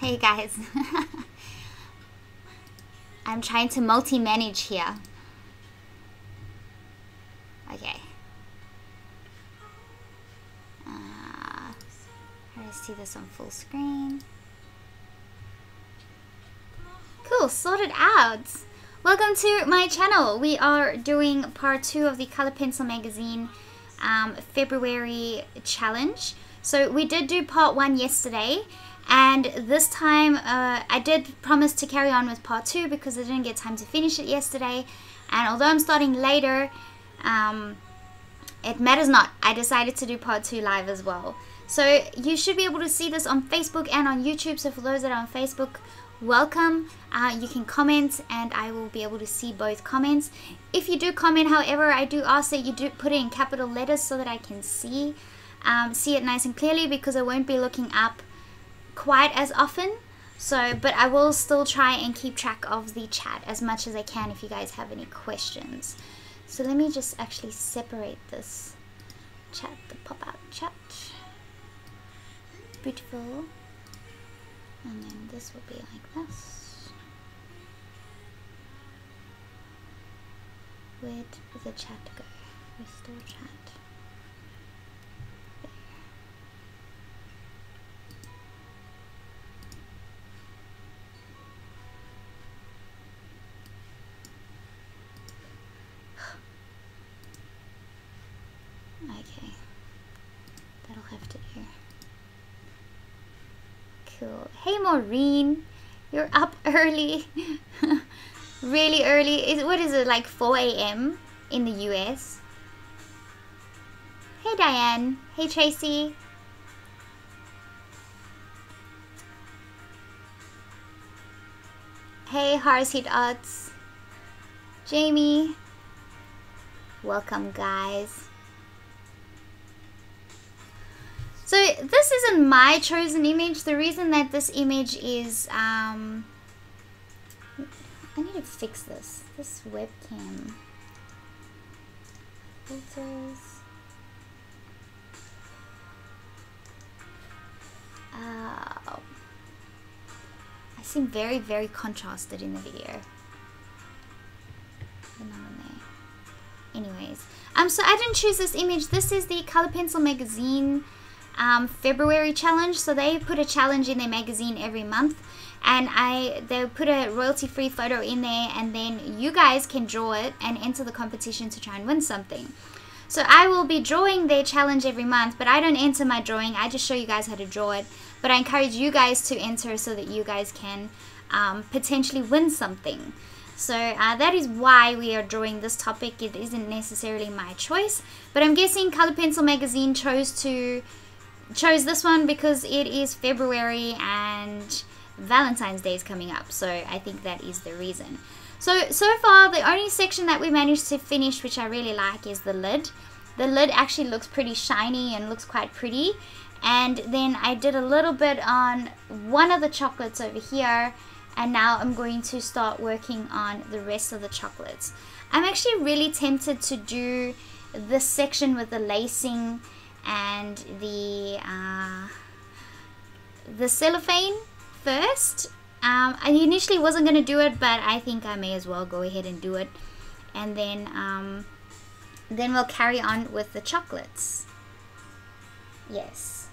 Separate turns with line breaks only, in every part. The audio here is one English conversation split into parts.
Hey guys. I'm trying to multi-manage here. Okay. How do I see this on full screen? Cool, sorted out. Welcome to my channel. We are doing part 2 of the Color Pencil Magazine February challenge. So we did do part 1 yesterday, and this time I did promise to carry on with part 2 because I didn't get time to finish it yesterday. And although I'm starting later, it matters not. I decided to do part 2 live as well. So you should be able to see this on Facebook and on YouTube. So for those that are on Facebook, welcome. You can comment and I will be able to see both comments. If you do comment, however, I do ask that you do put it in capital letters so that I can see it nice and clearly, because I won't be looking up quite as often. So, but I will still try and keep track of the chat as much as I can if you guys have any questions. So let me just actually separate this chat, the pop-out chat. Beautiful. And then this will be like this. Where did the chat go? Restore chat. There. Okay. That'll have to do. Cool. Hey Maureen, you're up early. Really early. What is it, like 4 a.m. in the US? Hey Diane. Hey Tracy. Hey Harshit Arts. Jamie. Welcome guys. So this isn't my chosen image. The reason that this image is, I need to fix this webcam. Filters. I seem very, very contrasted in the video. Anyways, so I didn't choose this image. This is the Color Pencil Magazine February challenge. So they put a challenge in their magazine every month, and they put a royalty-free photo in there, and then you guys can draw it and enter the competition to try and win something. So I will be drawing their challenge every month, but I don't enter my drawing. I just show you guys how to draw it, but I encourage you guys to enter so that you guys can potentially win something. So that is why we are drawing this topic. It isn't necessarily my choice, but I'm guessing Color Pencil Magazine chose this one because it is February and Valentine's Day is coming up, so I think that is the reason. So far the only section that we managed to finish, which I really like, is the lid. The lid actually looks pretty shiny and looks quite pretty. And then I did a little bit on one of the chocolates over here, and now I'm going to start working on the rest of the chocolates. I'm actually really tempted to do this section with the lacing and the cellophane first. I initially wasn't going to do it, but I think I may as well go ahead and do it, and then we'll carry on with the chocolates. Yes.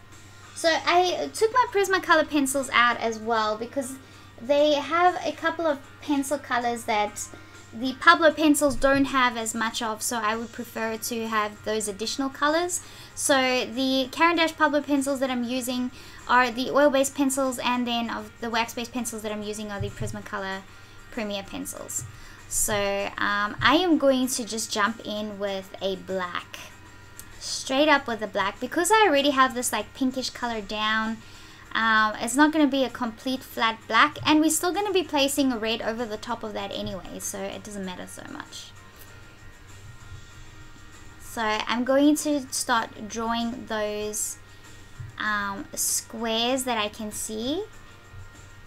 So I took my Prismacolor pencils out as well because they have a couple of pencil colors that the Pablo pencils don't have as much of, so I would prefer to have those additional colors. So the Caran d'Ache Pablo pencils that I'm using are the oil-based pencils, and then of the wax-based pencils that I'm using are the Prismacolor Premier pencils. So I am going to just jump in with a black, straight up with a black, because I already have this like pinkish color down. It's not going to be a complete flat black, and we're still going to be placing a red over the top of that anyway, so it doesn't matter so much. So I'm going to start drawing those squares that I can see,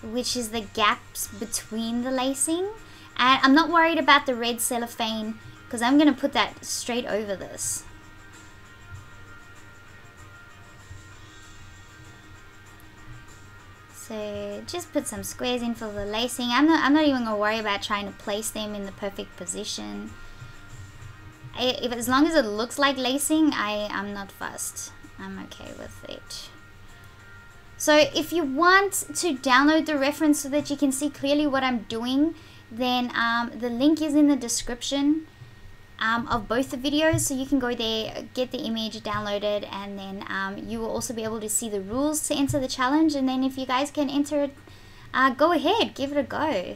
which is the gaps between the lacing. And I'm not worried about the red cellophane because I'm going to put that straight over this. So just put some squares in for the lacing. I'm not even gonna worry about trying to place them in the perfect position. As long as it looks like lacing, I'm not fussed. I'm okay with it. So if you want to download the reference so that you can see clearly what I'm doing, then the link is in the description of both the videos, so you can go there, get the image downloaded, and then you will also be able to see the rules to enter the challenge. And then if you guys can enter it, go ahead, give it a go.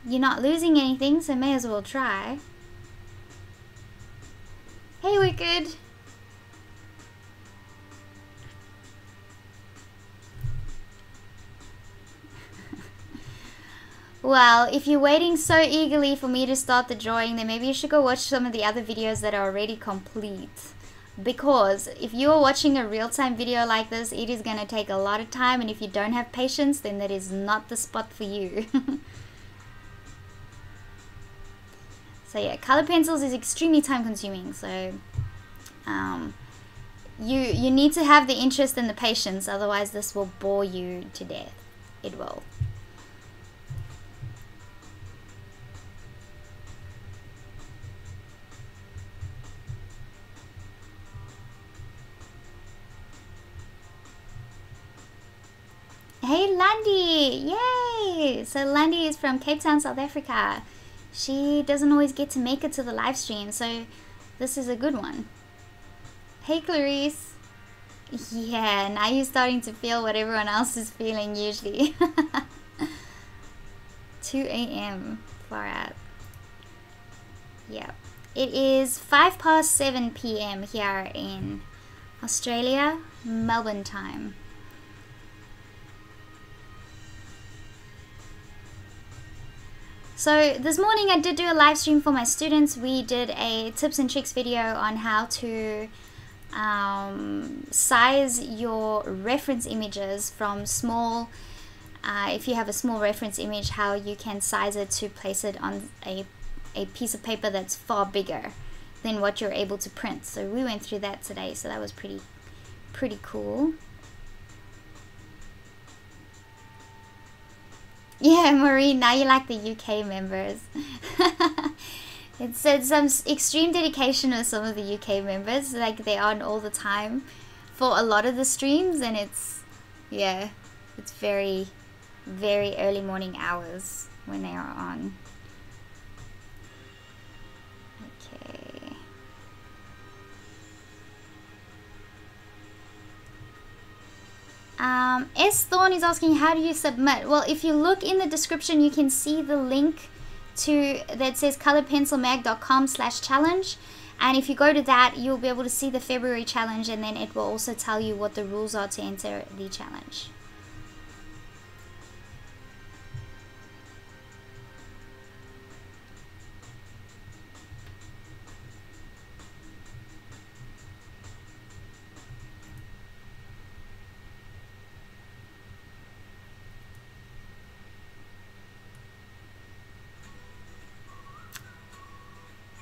You're not losing anything, so may as well try. Hey Wicked! Well, if you're waiting so eagerly for me to start the drawing, then maybe you should go watch some of the other videos that are already complete. Because if you are watching a real-time video like this, it is going to take a lot of time, and if you don't have patience, then that is not the spot for you. So yeah, color pencils is extremely time consuming, so you need to have the interest and the patience, otherwise this will bore you to death. It will. Hey Landy! Yay! So Landy is from Cape Town, South Africa. She doesn't always get to make it to the live stream, so this is a good one. Hey Clarice! Yeah, now you're starting to feel what everyone else is feeling usually. 2 a.m. far out. Yeah. It is 7 p.m. here in Australia, Melbourne time. So this morning I did do a live stream for my students. We did a tips and tricks video on how to size your reference images from small, if you have a small reference image, how you can size it to place it on a piece of paper that's far bigger than what you're able to print. So we went through that today, so that was pretty cool. Yeah, Maureen, now you like the UK members. It's some extreme dedication of some of the UK members, like they are on all the time for a lot of the streams, and it's very, very early morning hours when they are on. Okay. S. Thorne is asking, how do you submit? Well, if you look in the description, you can see the link that says colorpencilmag.com/challenge, and if you go to that, you'll be able to see the February challenge, and then it will also tell you what the rules are to enter the challenge.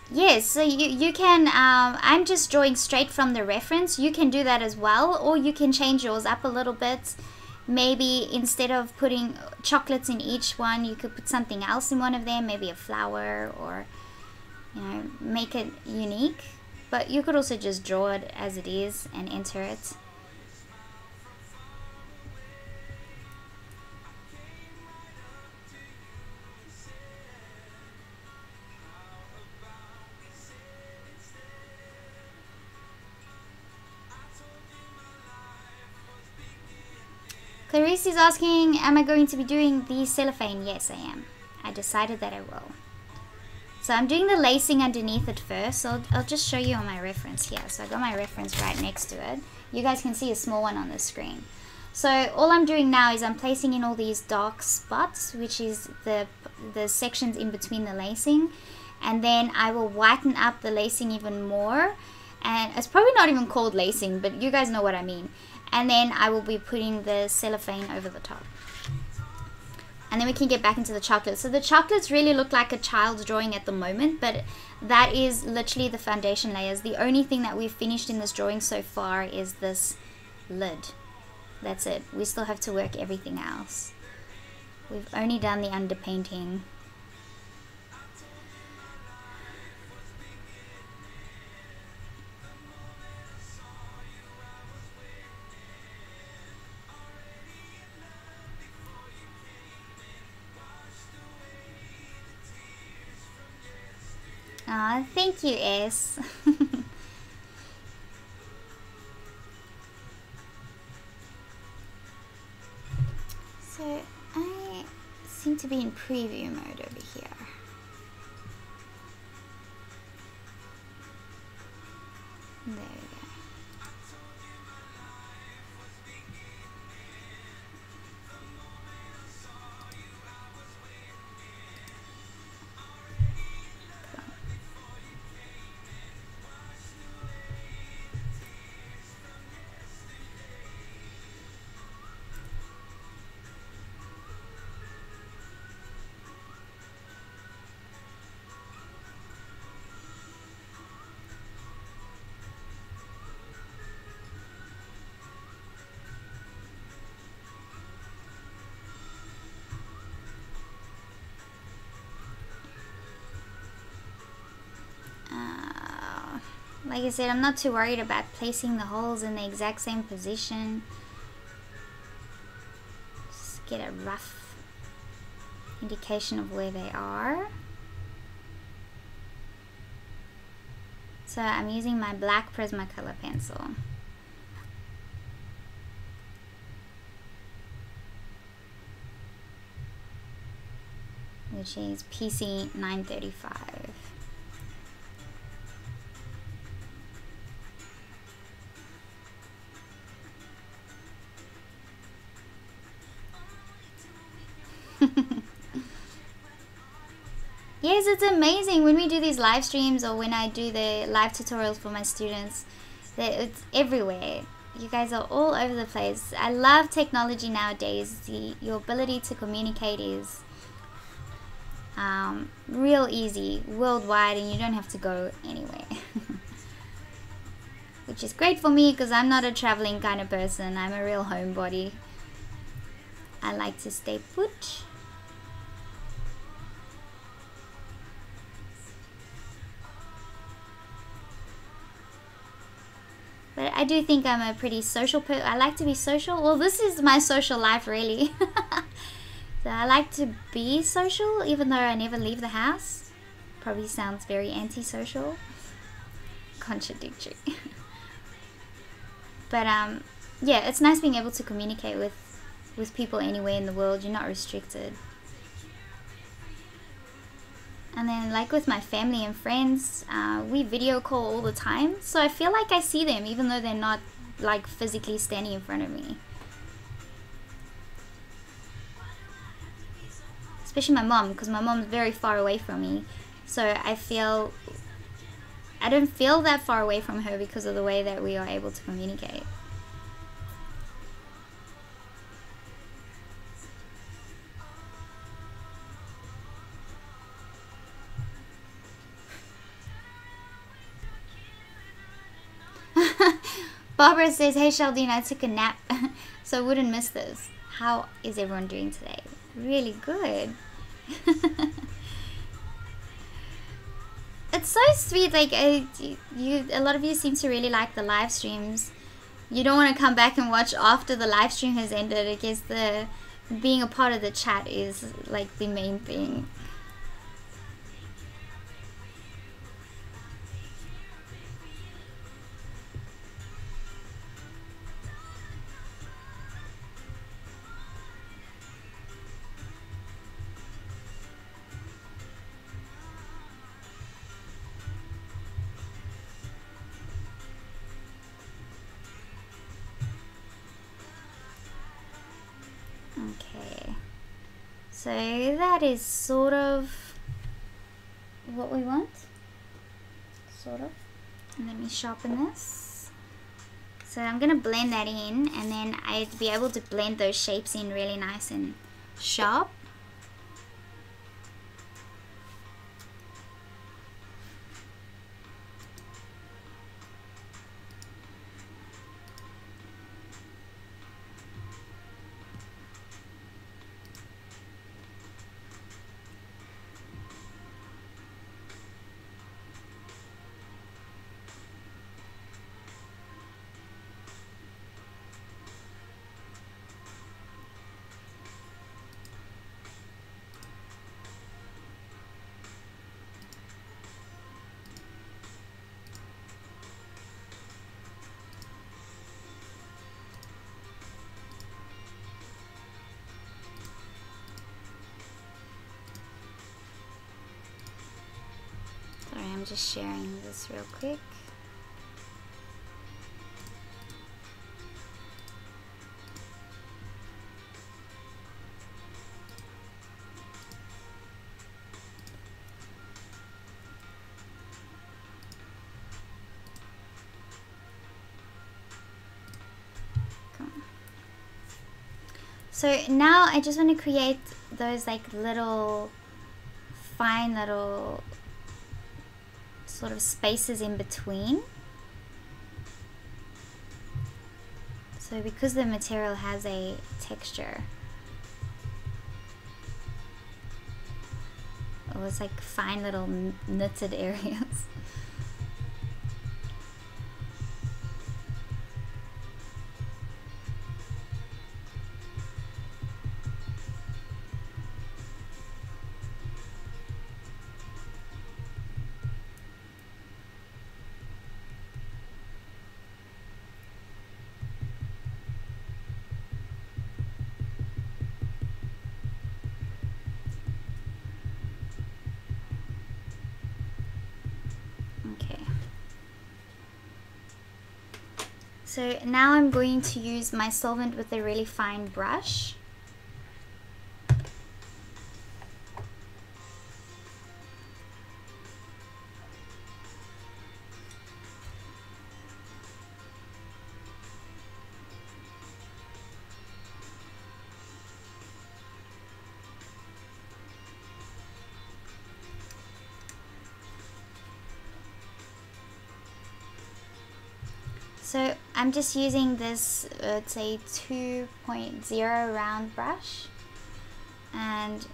Yes, so you can, I'm just drawing straight from the reference. You can do that as well, or you can change yours up a little bit. Maybe instead of putting chocolates in each one, you could put something else in one of them, maybe a flower, or, you know, make it unique. But you could also just draw it as it is and enter it. Clarice is asking, am I going to be doing the cellophane? Yes, I am. I decided that I will. So I'm doing the lacing underneath it first. So I'll just show you on my reference here. So I got my reference right next to it. You guys can see a small one on the screen. So all I'm doing now is I'm placing in all these dark spots, which is the sections in between the lacing. And then I will whiten up the lacing even more. And it's probably not even called lacing, but you guys know what I mean. And then I will be putting the cellophane over the top. And then we can get back into the chocolate. So the chocolates really look like a child's drawing at the moment, but that is literally the foundation layers. The only thing that we've finished in this drawing so far is this lid. That's it. We still have to work everything else. We've only done the underpainting. Aw, thank you, S. So, I seem to be in preview mode over here. There we go. Like I said, I'm not too worried about placing the holes in the exact same position. Just get a rough indication of where they are. So I'm using my black Prismacolor pencil. Which is PC 935. Yes, it's amazing when we do these live streams or when I do the live tutorials for my students, that it's everywhere. You guys are all over the place. I love technology nowadays. Your ability to communicate is real easy worldwide, and you don't have to go anywhere. Which is great for me because I'm not a traveling kind of person. I'm a real homebody. I like to stay put. But I do think I'm a pretty social person. I like to be social. Well, this is my social life, really. So I like to be social, even though I never leave the house. Probably sounds very antisocial. Contradictory. But yeah, it's nice being able to communicate with people anywhere in the world. You're not restricted. And then like with my family and friends, we video call all the time. So I feel like I see them even though they're not like physically standing in front of me. Especially my mom, because my mom's very far away from me. So I don't feel that far away from her because of the way that we are able to communicate. Barbara says, hey Sheldon, I took a nap, so I wouldn't miss this. How is everyone doing today? Really good. It's so sweet, like a lot of you seem to really like the live streams. You don't want to come back and watch after the live stream has ended. I guess being a part of the chat is like the main thing. Okay, so that is sort of what we want, sort of. And let me sharpen this. So I'm gonna blend that in, and then I'd be able to blend those shapes in really nice and sharp. just sharing this real quick. So now I just want to create those like little, fine little sort of spaces in between. So because the material has a texture, it was like fine little knitted areas. So now I'm going to use my solvent with a really fine brush. So I'm just using this, it's a 2.0 round brush, and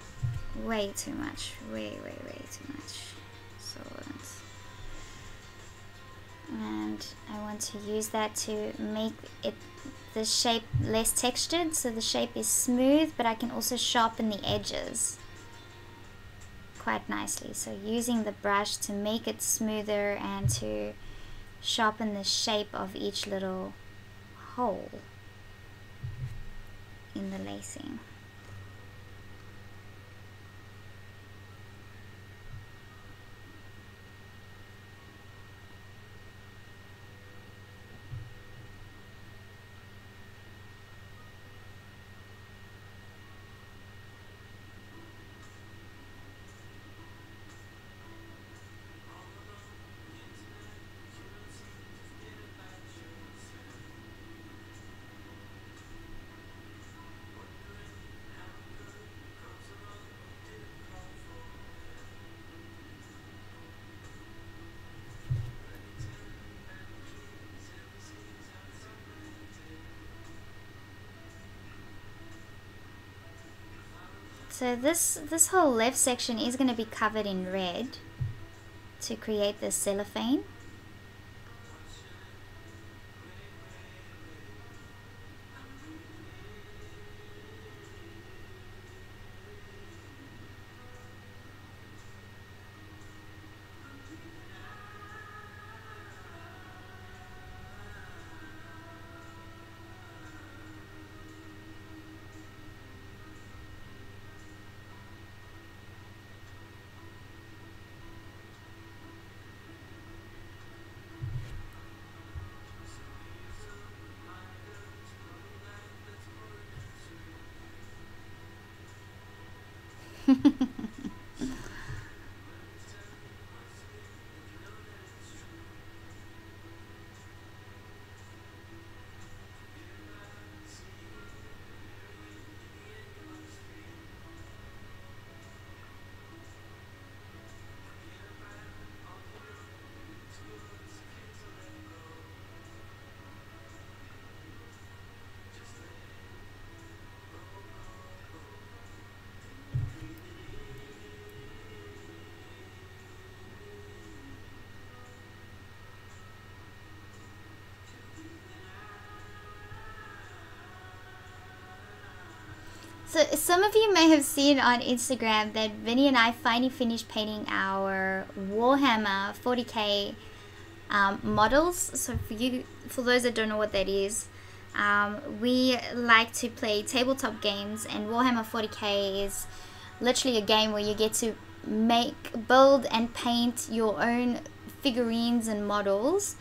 way too much, way too much solvent. And I want to use that to make the shape less textured, so the shape is smooth, but I can also sharpen the edges quite nicely. So using the brush to make it smoother and to sharpen the shape of each little hole in the lacing. So this whole left section is going to be covered in red to create the cellophane. So some of you may have seen on Instagram that Vinny and I finally finished painting our Warhammer 40k models. So for those that don't know what that is, we like to play tabletop games, and Warhammer 40k is literally a game where you get to build and paint your own figurines and models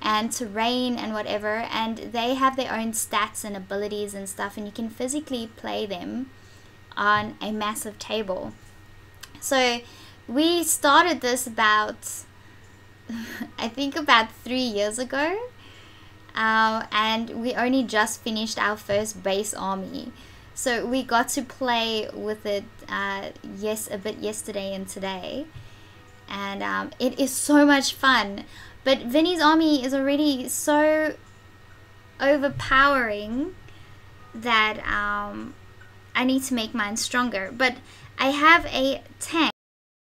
and terrain and whatever, and they have their own stats and abilities and stuff, and you can physically play them on a massive table. So we started this about I think about 3 years ago, and we only just finished our first base army. So we got to play with it a bit yesterday and today, and it is so much fun. But Vinny's army is already so overpowering that I need to make mine stronger. But I have a tank,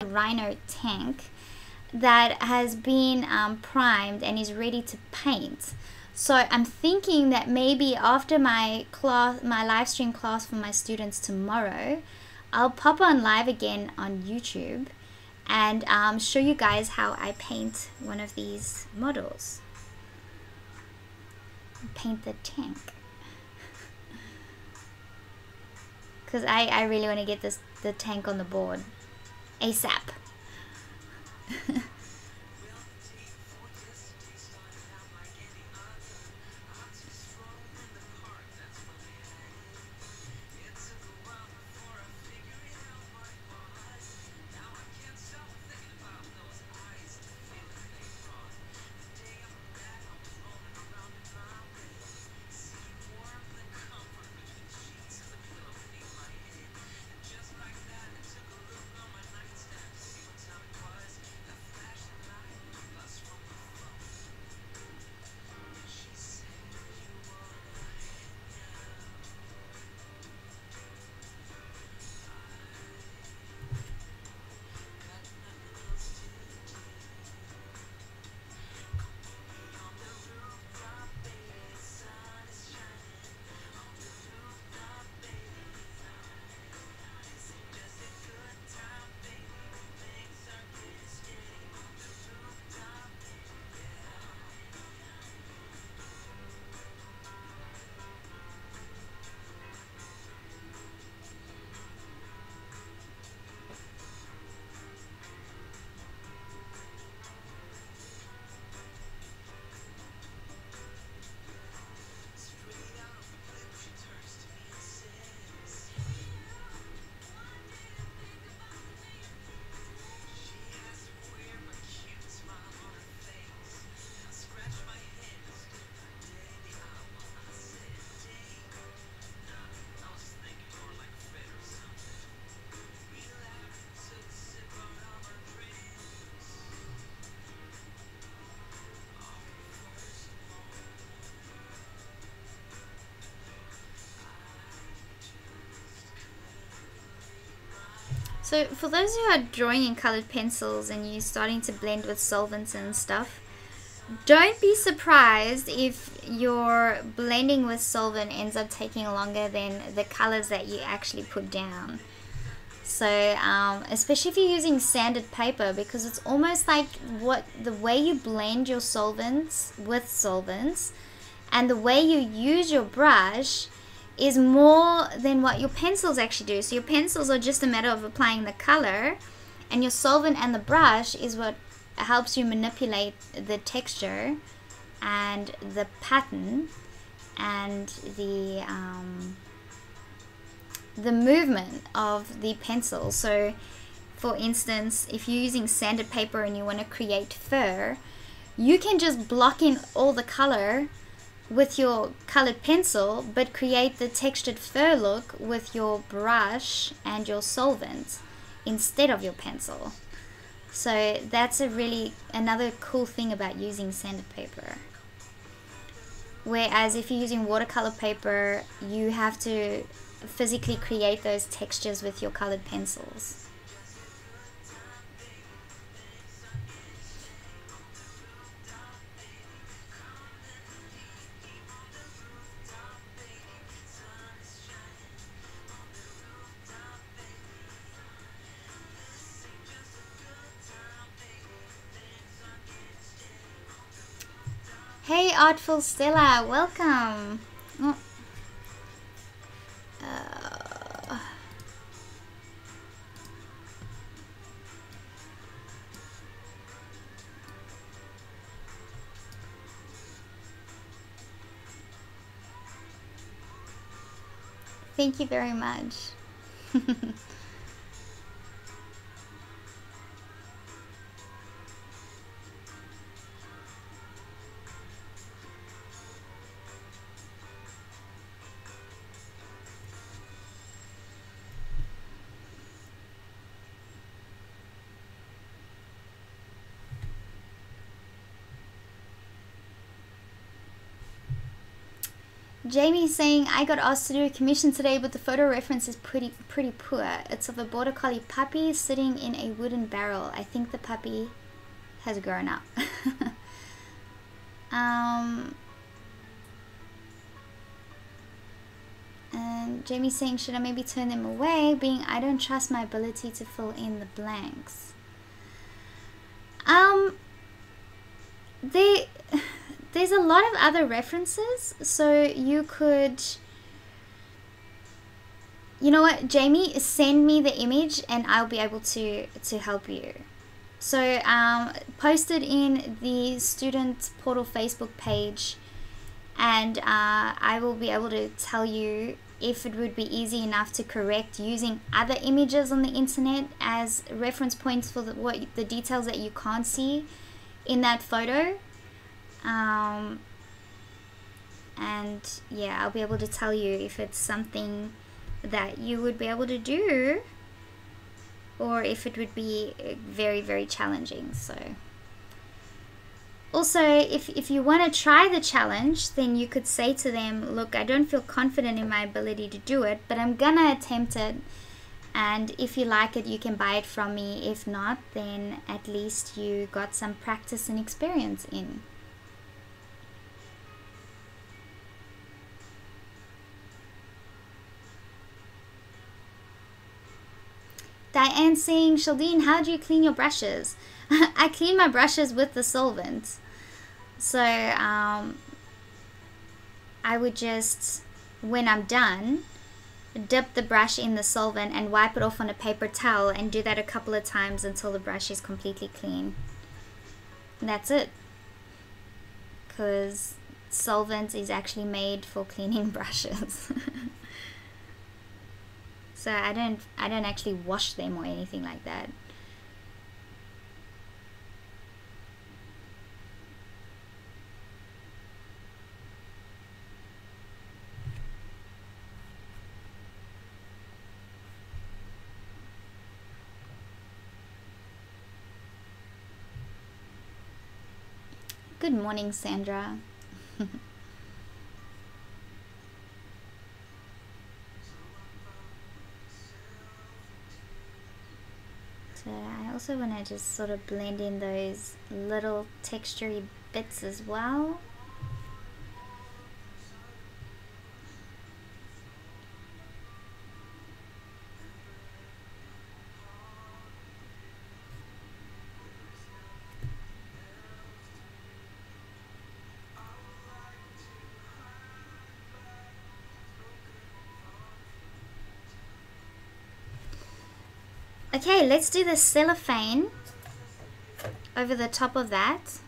a rhino tank, that has been primed and is ready to paint. So I'm thinking that maybe after my live stream class for my students tomorrow, I'll pop on live again on YouTube and show you guys how I paint one of these models. Paint the tank. Because I really want to get the tank on the board ASAP. So for those who are drawing in colored pencils and you're starting to blend with solvents and stuff, don't be surprised if your blending with solvent ends up taking longer than the colors that you actually put down. So especially if you're using sanded paper, because it's almost like the way you blend your solvents with solvents and the way you use your brush is more than what your pencils actually do. So your pencils are just a matter of applying the color, and your solvent and the brush is what helps you manipulate the texture and the pattern and the movement of the pencil. So for instance, if you're using sanded paper and you want to create fur, you can just block in all the color with your colored pencil, but create the textured fur look with your brush and your solvent instead of your pencil. So that's another cool thing about using sanded paper. Whereas if you're using watercolor paper, you have to physically create those textures with your colored pencils. Hey Artful Stella, welcome. Oh. Thank you very much. Jamie's saying, I got asked to do a commission today, but the photo reference is pretty poor. It's of a border collie puppy sitting in a wooden barrel. I think the puppy has grown up. And Jamie's saying, should I maybe turn them away, being I don't trust my ability to fill in the blanks. There's a lot of other references, so you could, you know what, Jamie, send me the image and I'll be able to help you. So post it in the student portal Facebook page, and I will be able to tell you if it would be easy enough to correct using other images on the internet as reference points for the details that you can't see in that photo. And yeah, I'll be able to tell you if it's something that you would be able to do or if it would be very, very challenging. So also, if you want to try the challenge, then you could say to them, look, I don't feel confident in my ability to do it, but I'm gonna attempt it, and if you like it, you can buy it from me. If not, then at least you got some practice and experience in. Diane saying, Shaldine, how do you clean your brushes? I clean my brushes with the solvent. So I would just, when I'm done, dip the brush in the solvent and wipe it off on a paper towel, and do that a couple of times until the brush is completely clean. And that's it. Because solvent is actually made for cleaning brushes. So I don't actually wash them or anything like that. Good morning, Sandra. So I also want to just sort of blend in those little textury bits as well. Okay, let's do the cellophane over the top of that.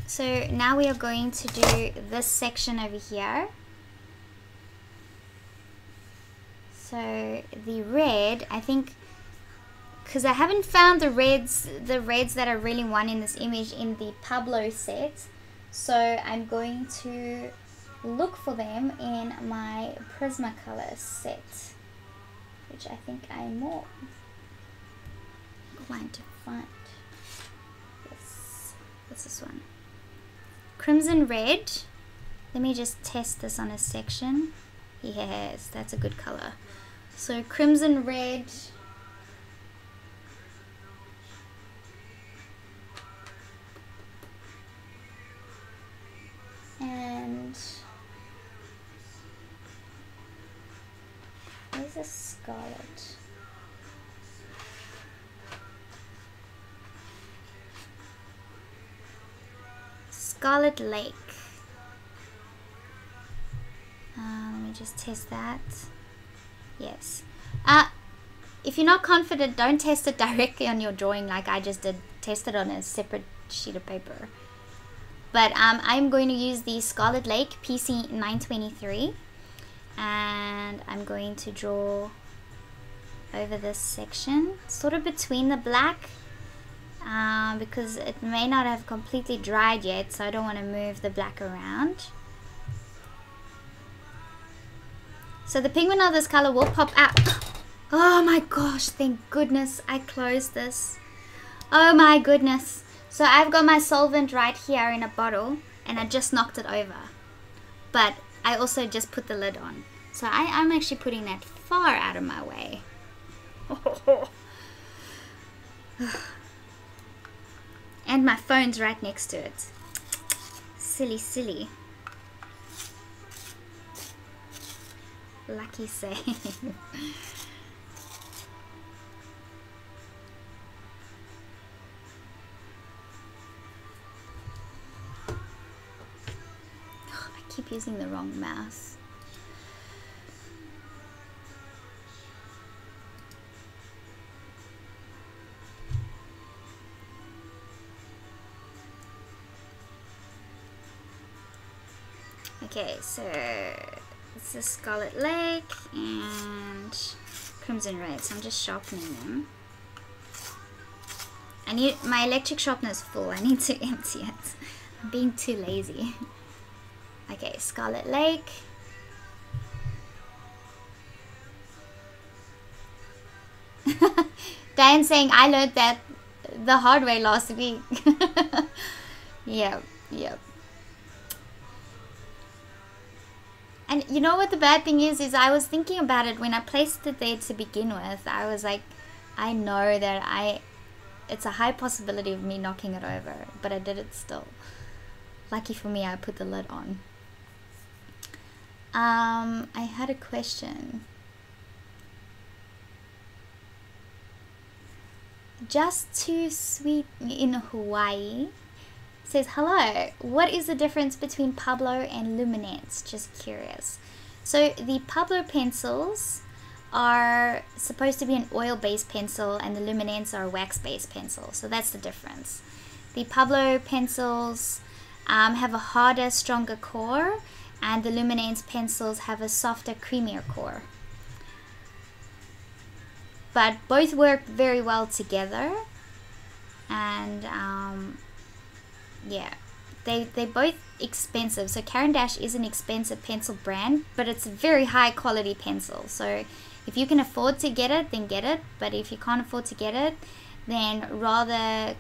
So now we are going to do this section over here. So the red, I think, because I haven't found the reds that I really want in this image in the Pablo set. So I'm going to look for them in my Prismacolor set, which I think I'm more inclined to find. Yes, what's this one? Crimson red. Let me just test this on a section. Yes, that's a good color. So crimson red. And where's a scarlet? Scarlet Lake. Let me just test that. Yes. If you're not confident, don't test it directly on your drawing like I just did. Test it on a separate sheet of paper. But I'm going to use the Scarlet Lake PC 923, and I'm going to draw over this section, sort of between the black, because it may not have completely dried yet, so I don't want to move the black around. So the pigment of this color will pop out. Oh my gosh, thank goodness I closed this. Oh my goodness. So I've got my solvent right here in a bottle, and I just knocked it over. But I also just put the lid on. So I'm actually putting that far out of my way. And my phone's right next to it. Silly, silly. Lucky save. I keep using the wrong mouse. Okay, so it's the Scarlet Lake and Crimson Red, so I'm just sharpening them. I need, my electric sharpener is full, I need to empty it. I'm being too lazy. Okay, Scarlet Lake. Diane's saying I learned that the hard way last week. Yep. And you know what the bad thing is I was thinking about it when I placed it there to begin with. I was like, I know that it's a high possibility of me knocking it over, but I did it still. Lucky for me, I put the lid on. I had a question. Just Too Sweet in Hawaii says, hello, what is the difference between Pablo and Luminance? Just curious. So the Pablo pencils are supposed to be an oil-based pencil, and the Luminance are a wax-based pencil. So that's the difference. The Pablo pencils have a harder, stronger core, and the Luminance pencils have a softer, creamier core. But both work very well together, and yeah, they're both expensive. So Caran d'Ache is an expensive pencil brand, but it's a very high quality pencil. So if you can afford to get it, then get it. But if you can't afford to get it, then rather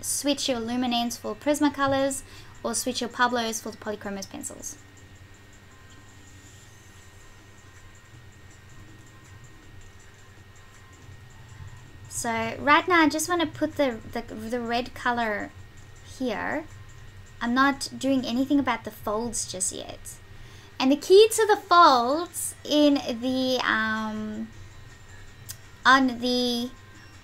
switch your Luminance for Prismacolors or switch your Pablos for the Polychromos pencils. So right now I just want to put the red color here. I'm not doing anything about the folds just yet. And the key to the folds in the on the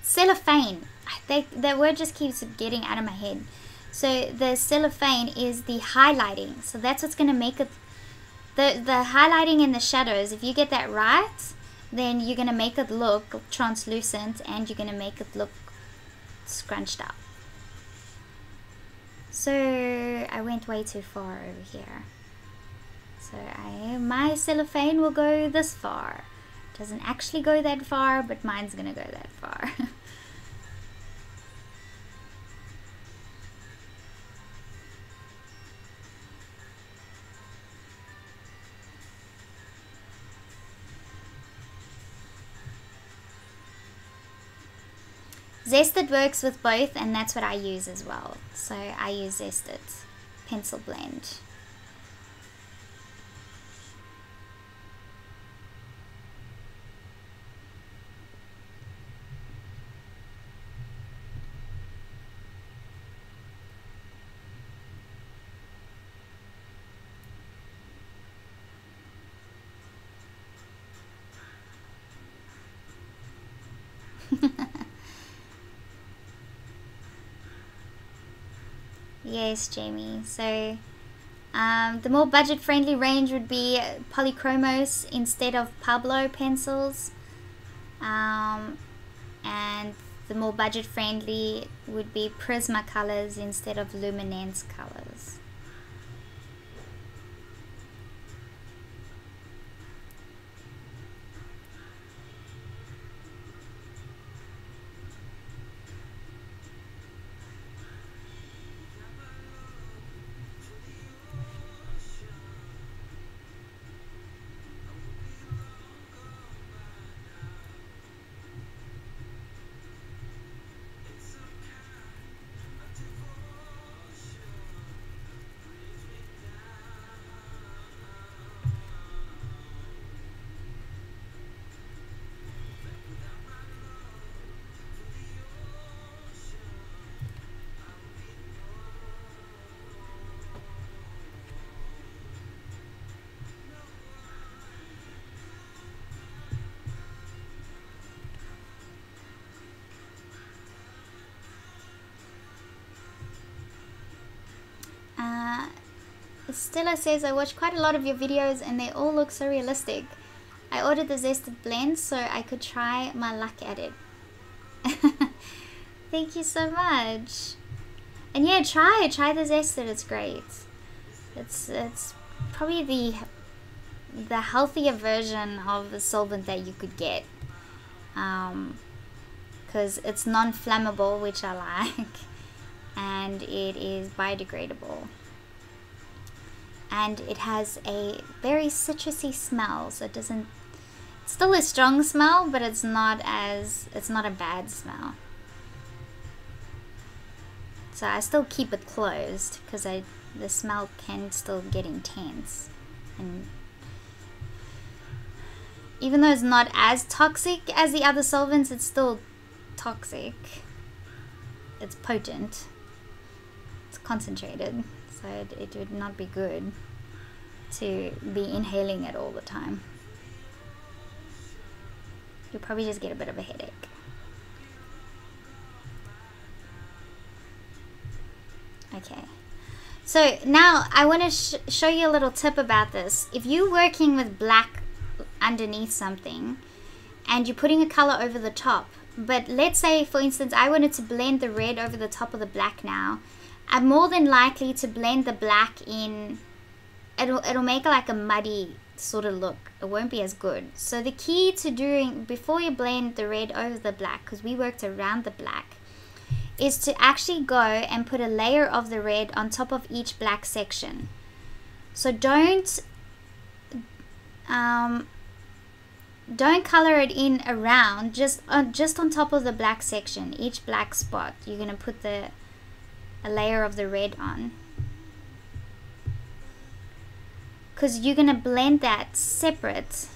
cellophane, that word just keeps getting out of my head. So the cellophane is the highlighting. So that's what's going to make it, the highlighting and the shadows. If you get that right, then you're going to make it look translucent, and you're going to make it look scrunched up. So I went way too far over here. So my cellophane will go this far. It doesn't actually go that far, but mine's going to go that far. Zested works with both, and that's what I use as well. So I use Zested pencil blend. Yes, Jamie. So the more budget-friendly range would be Polychromos instead of Pablo pencils, and the more budget-friendly would be Prismacolors instead of Luminance colors. Stella says, I watched quite a lot of your videos and they all look so realistic. I ordered the zested blend so I could try my luck at it. Thank you so much. And yeah, try the zested. It's great. It's probably the healthier version of the solvent that you could get, because it's non-flammable, which I like, and it is biodegradable, and it has a very citrusy smell. So it's still a strong smell, but it's not a bad smell. So I still keep it closed because the smell can still get intense, and even though it's not as toxic as the other solvents, it's still toxic. It's potent. It's concentrated, so it would not be good to be inhaling it all the time. You'll probably just get a bit of a headache. Okay, so now I want to show you a little tip about this. If you're working with black underneath something and you're putting a color over the top, but let's say for instance I wanted to blend the red over the top of the black now, I'm more than likely to blend the black in. It'll make like a muddy sort of look. It won't be as good. So the key to doing, before you blend the red over the black, because we worked around the black, is to actually go and put a layer of the red on top of each black section. So don't color it in around, just on top of the black section. Each black spot you're going to put a layer of the red on, because you're going to blend that separate.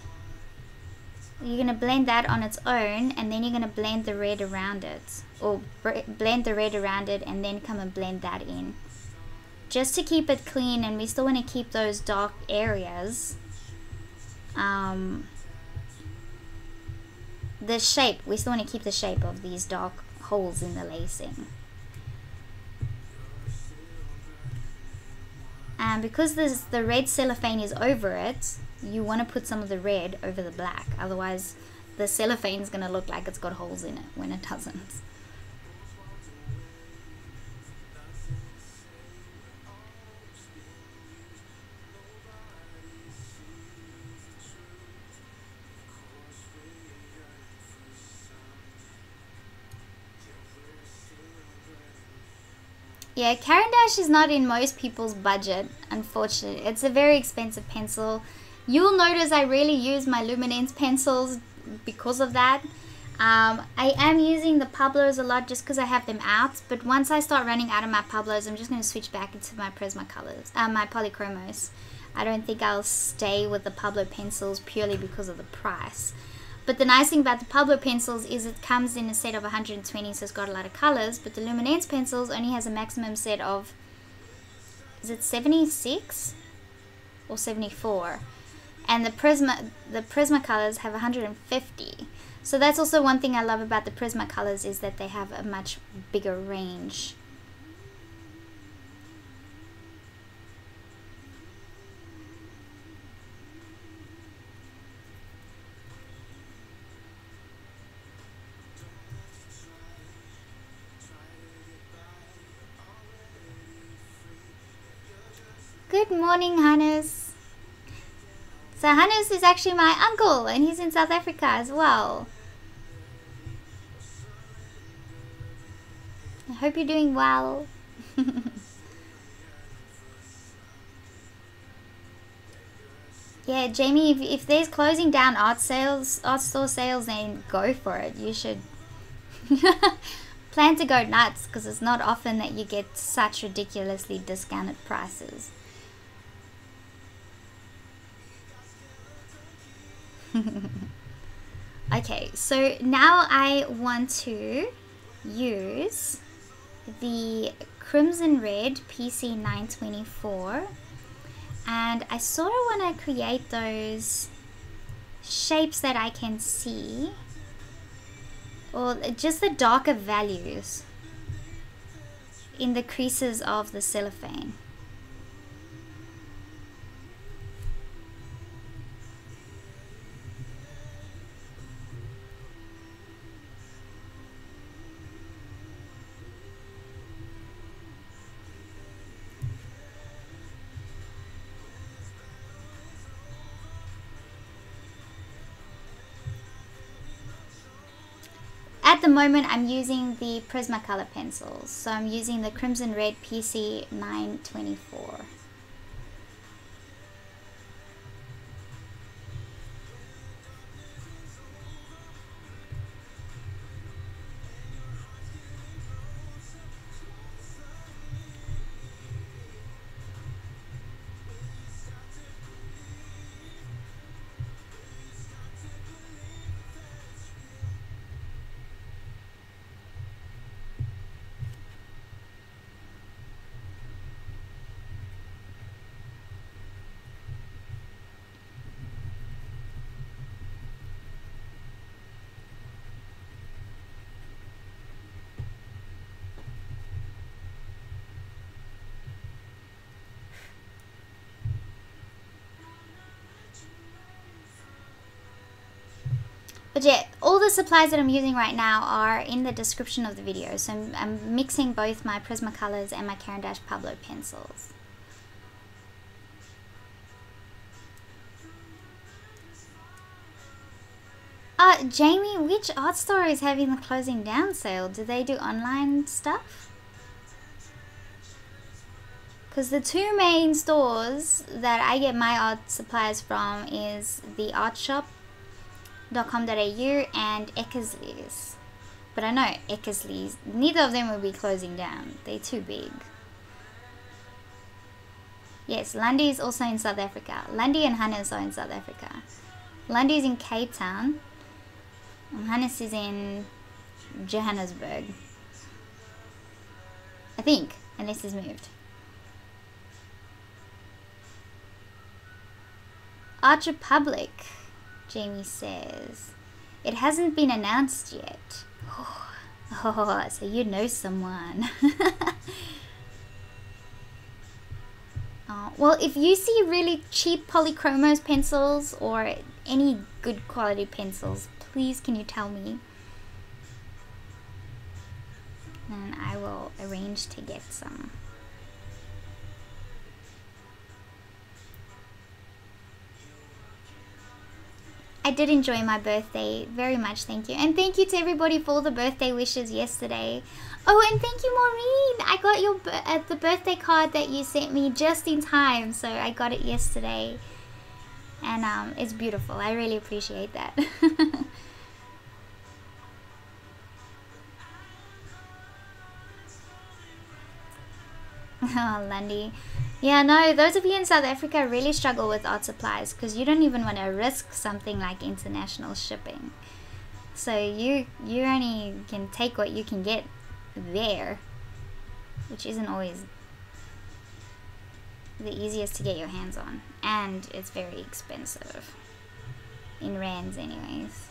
You're going to blend that on its own, and then you're going to blend the red around it, or blend the red around it and then come and blend that in, just to keep it clean. And we still want to keep those dark areas, the shape, we still want to keep the shape of these dark holes in the lacing. And because the red cellophane is over it, you want to put some of the red over the black, otherwise the cellophane is going to look like it's got holes in it when it doesn't. Yeah, Caran d'Ache is not in most people's budget, unfortunately. It's a very expensive pencil. You'll notice I rarely use my Luminance pencils because of that. I am using the Pablos a lot just because I have them out, but once I start running out of my Pablos, I'm just going to switch back into my Prismacolors, my Polychromos. I don't think I'll stay with the Pablo pencils purely because of the price. But the nice thing about the Pablo pencils is it comes in a set of 120, so it's got a lot of colors. But the Luminance pencils only has a maximum set of, is it 76 or 74? And the Prismacolors have 150. So that's also one thing I love about the Prismacolors, is that they have a much bigger range. Good morning, Hannes. So Hannes is actually my uncle, and he's in South Africa as well. I hope you're doing well. Yeah, Jamie, if there's closing down art store sales, then go for it. You should plan to go nuts, because it's not often that you get such ridiculously discounted prices. Okay, so now I want to use the Crimson Red PC 924, and I sort of want to create those shapes that I can see, or just the darker values in the creases of the cellophane. the moment I'm using the Prismacolor pencils. So I'm using the Crimson Red PC 924. But yeah, all the supplies that I'm using right now are in the description of the video. So I'm mixing both my Prismacolors and my Caran d'Ache Pablo pencils. Jamie, which art store is having the closing down sale? Do they do online stuff? Because the two main stores that I get my art supplies from is the artshop.com.au and Eckersley's. But I know Eckersley's, neither of them will be closing down. They're too big. Yes, Lundy is also in South Africa. Lundy and Hannes are in South Africa. Lundy is in Cape Town. And Hannes is in Johannesburg. I think, unless he's moved. Art Republic, Jamie says. It hasn't been announced yet. Oh, so you know someone. Well, if you see really cheap Polychromos pencils or any good quality pencils, please can you tell me? And I will arrange to get some. I did enjoy my birthday very much, thank you. And thank you to everybody for all the birthday wishes yesterday. Oh, and thank you, Maureen. I got your the birthday card that you sent me just in time, so I got it yesterday. And it's beautiful. I really appreciate that. Oh, Lundy. Yeah, no, those of you in South Africa really struggle with art supplies because you don't even want to risk something like international shipping. So you only can take what you can get there, which isn't always the easiest to get your hands on, and it's very expensive in rands anyways.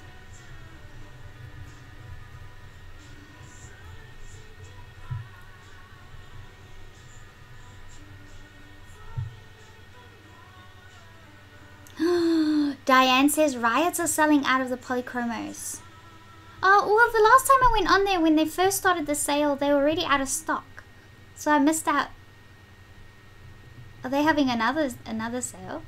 Diane says riots are selling out of the Polychromos. Oh, well, the last time I went on there when they first started the sale, they were already out of stock, so I missed out. Are they having another sale?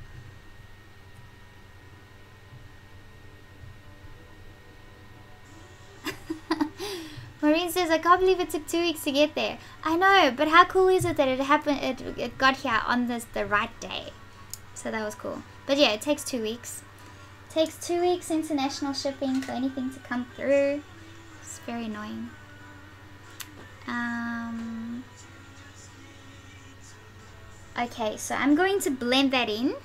Maureen says, I can't believe it took 2 weeks to get there. I know, but how cool is it that it happened? It got here on the right day. So that was cool. But yeah, it takes 2 weeks. It takes 2 weeks international shipping for anything to come through. It's very annoying. Okay, so I'm going to blend that in.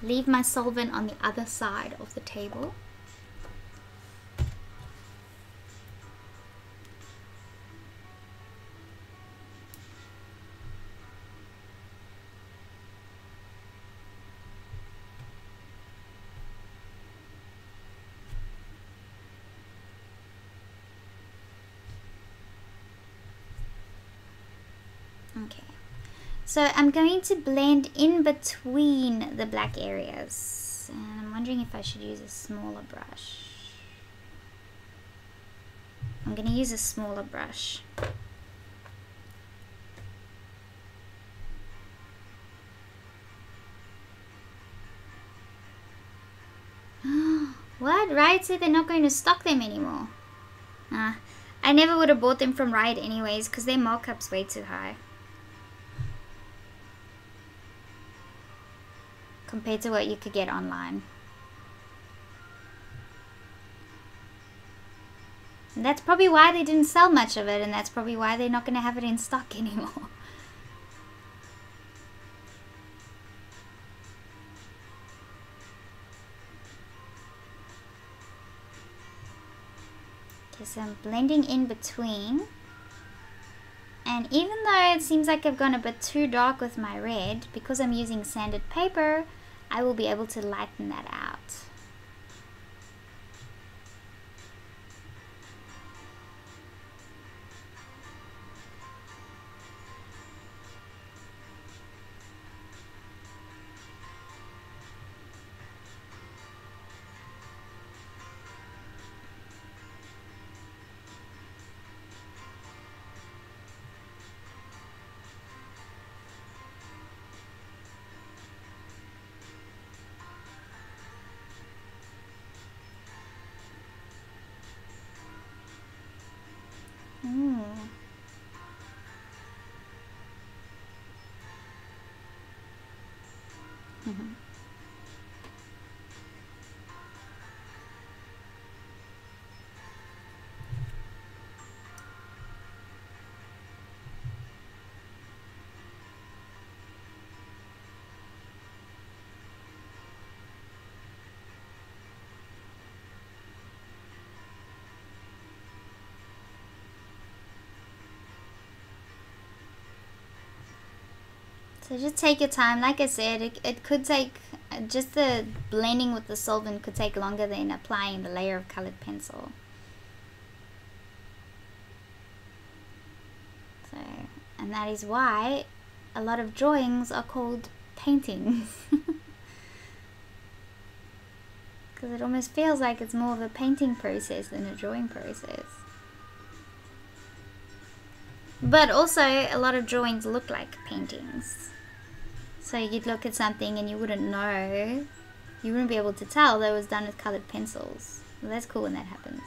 Leave my solvent on the other side of the table. Okay, so I'm going to blend in between the black areas, and I'm wondering if I should use a smaller brush. I'm going to use a smaller brush. What? Riot said they're not going to stock them anymore. I never would have bought them from Riot anyways because their markup's way too high compared to what you could get online. And that's probably why they didn't sell much of it, and that's probably why they're not going to have it in stock anymore. Okay, so I'm blending in between. And even though it seems like I've gone a bit too dark with my red, because I'm using sanded paper, I will be able to lighten that out. So just take your time. Like I said, it could take, just the blending with the solvent could take longer than applying the layer of colored pencil. So, and that is why a lot of drawings are called paintings. Because it almost feels like it's more of a painting process than a drawing process. But also, a lot of drawings look like paintings. So you'd look at something and you wouldn't know, you wouldn't be able to tell that it was done with colored pencils. Well, that's cool when that happens.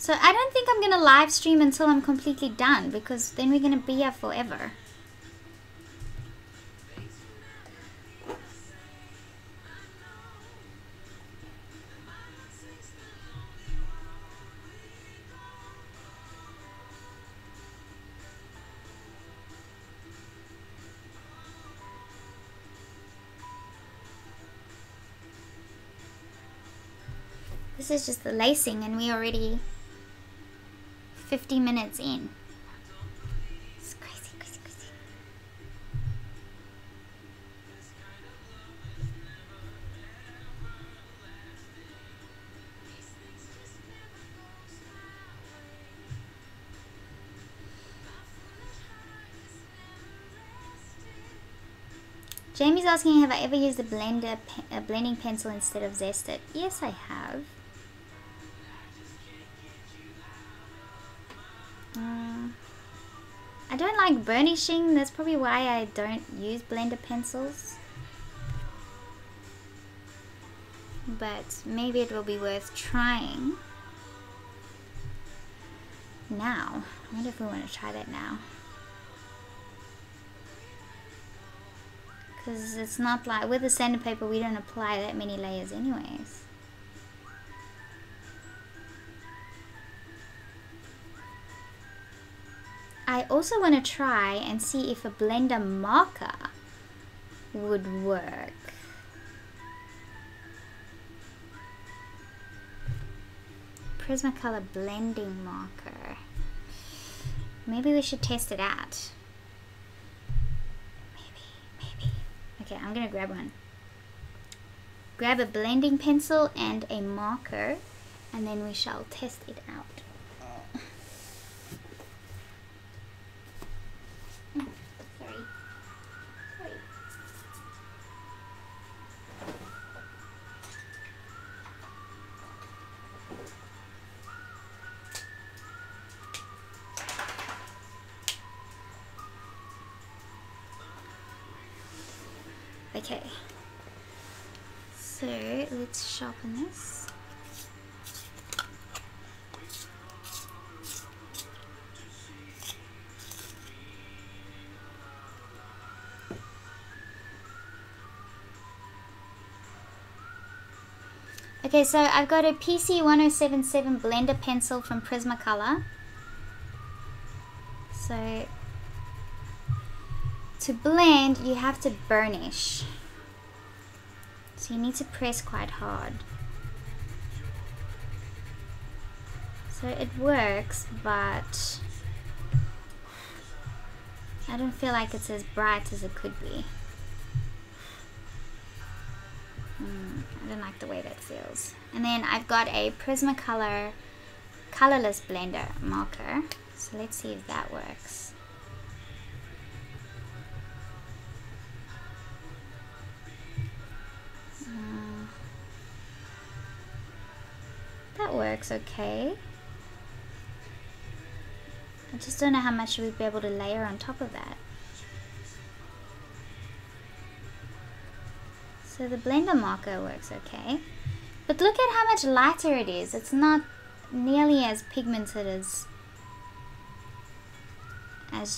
So I don't think I'm going to live stream until I'm completely done, because then we're going to be here forever. This is just the lacing and we're already 50 minutes in. It's crazy, crazy, crazy. Jamie's asking, have I ever used a blending pencil instead of zested? Yes, I have. I don't like burnishing, that's probably why I don't use blender pencils. But maybe it will be worth trying. Now, I wonder if we want to try that now. Because it's not like, with the sandpaper we don't apply that many layers anyways. I also want to try and see if a blender marker would work. Prismacolor blending marker. Maybe we should test it out. Maybe. Okay, I'm gonna grab one. Grab a blending pencil and a marker, and then we shall test it out. Okay. So let's sharpen this. Okay, so I've got a PC1077 blender pencil from Prismacolor. So to blend, you have to burnish. So you need to press quite hard. So it works, but I don't feel like it's as bright as it could be. I don't like the way that feels. And then I've got a Prismacolor Colorless blender marker. So let's see if that works. That works okay. I just don't know how much we'd be able to layer on top of that. So the blender marker works okay. But look at how much lighter it is. It's not nearly as pigmented as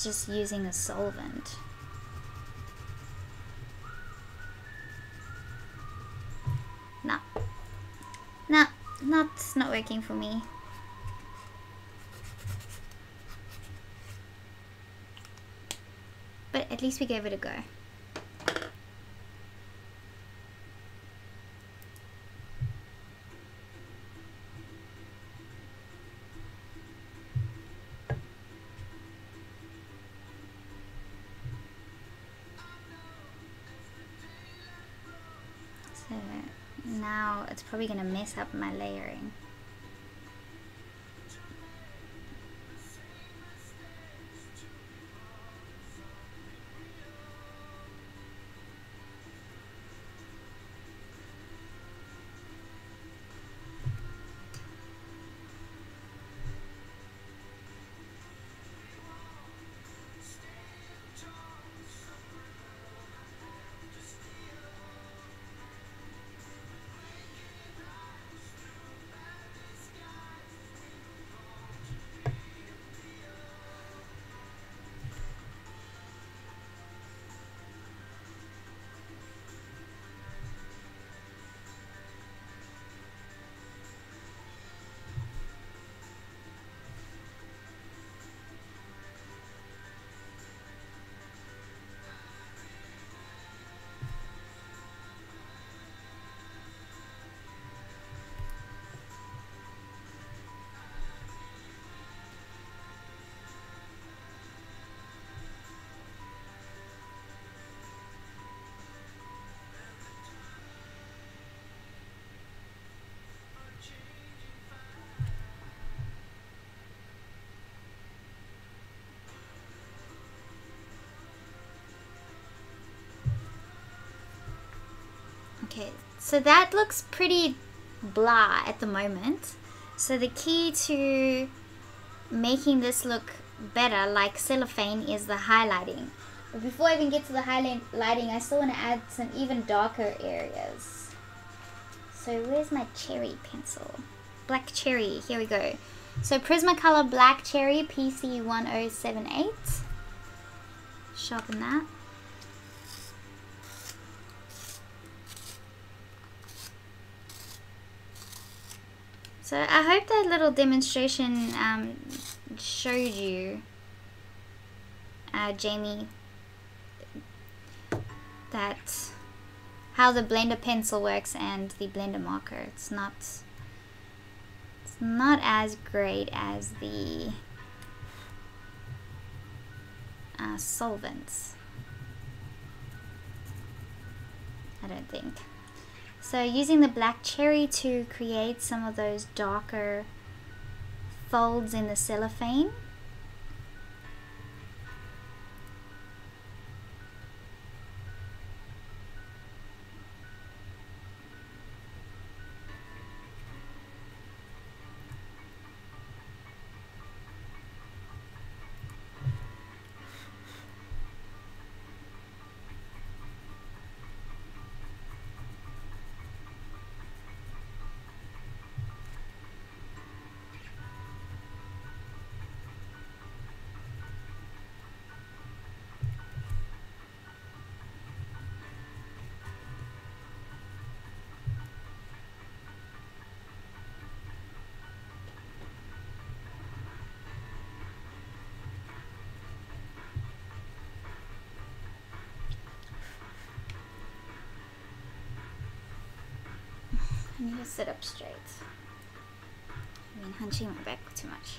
just using a solvent. No, it's not working for me. But at least we gave it a go. So now it's probably going to mess up my layering. Okay, so that looks pretty blah at the moment. So the key to making this look better, like cellophane, is the highlighting. But before I even get to the highlighting, I still want to add some even darker areas. So where's my cherry pencil? Black cherry, here we go. So Prismacolor Black Cherry PC1078. Sharpen that. So I hope that little demonstration showed you, Jamie, that how the blender pencil works and the blender marker. It's not as great as the solvents, I don't think. So using the black cherry to create some of those darker folds in the cellophane. I need to sit up straight. I've been hunching my back too much.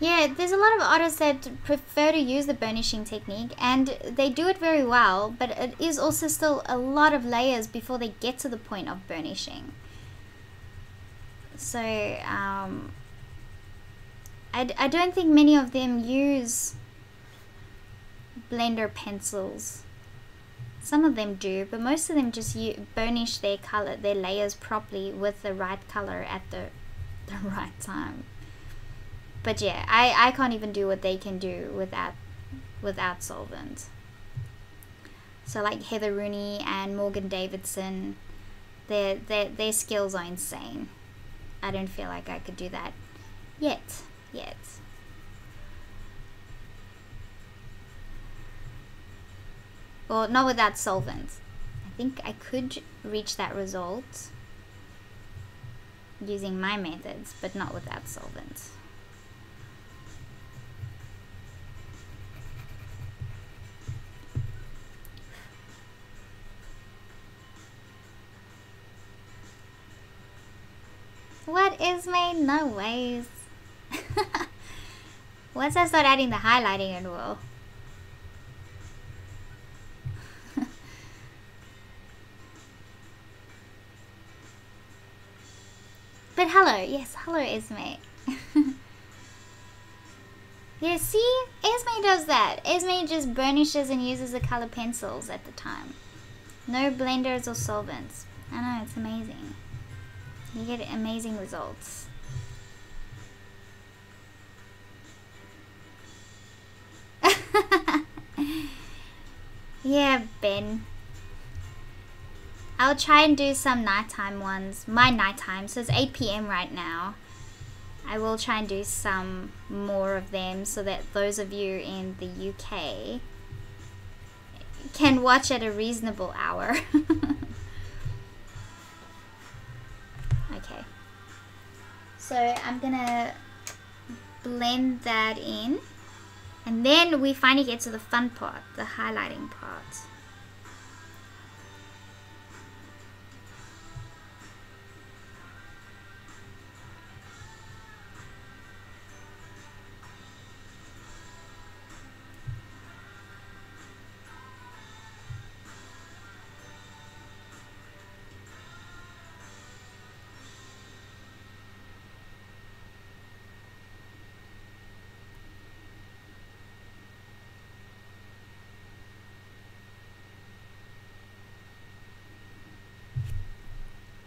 Yeah, there's a lot of artists that prefer to use the burnishing technique, and they do it very well, but it is also still a lot of layers before they get to the point of burnishing. So, I don't think many of them use blender pencils. Some of them do, but most of them just burnish their color, their layers properly with the right color at the right time. But yeah, I can't even do what they can do without solvent. So like Heather Rooney and Morgan Davidson, their skills are insane. I don't feel like I could do that yet. Well, not without solvent. I think I could reach that result using my methods, but not without solvent. What is made? No ways. Once I start adding the highlighting, it will. But hello, yes, hello Esme. Yeah, see? Esme does that. Esme just burnishes and uses the color pencils at the time. No blenders or solvents. I know, it's amazing. You get amazing results. Yeah, Ben. I'll try and do some nighttime ones. My nighttime, so it's 8 p.m. right now. I will try and do some more of them so that those of you in the UK can watch at a reasonable hour. Okay. So I'm gonna blend that in. And then we finally get to the fun part, the highlighting part.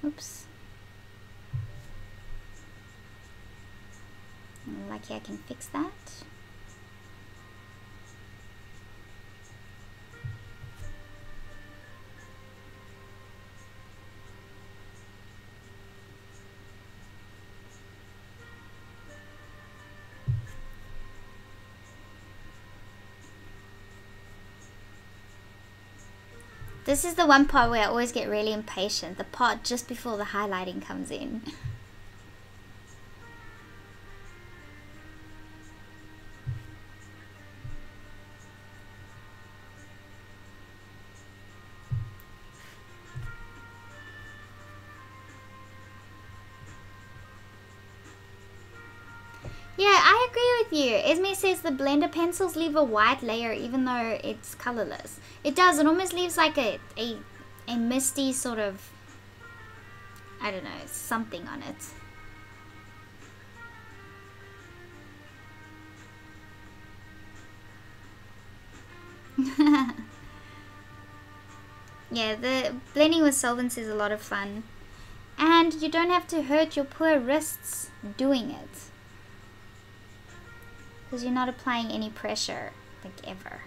Oops. I'm lucky I can fix that. This is the one part where I always get really impatient, the part just before the highlighting comes in. Yeah, I agree with you. Esme says the blender pencils leave a white layer even though it's colorless. It does. It almost leaves like a misty sort of, I don't know, something on it. Yeah, the blending with solvents is a lot of fun. And you don't have to hurt your poor wrists doing it. Because you're not applying any pressure, like ever.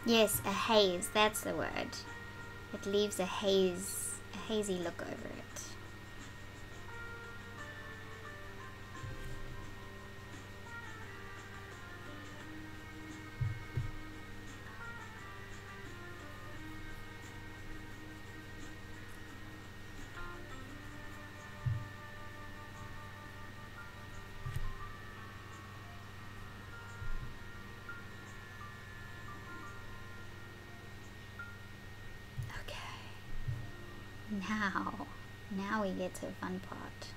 Yes, a haze, that's the word. It leaves a hazy look over it. Now we get to the fun part.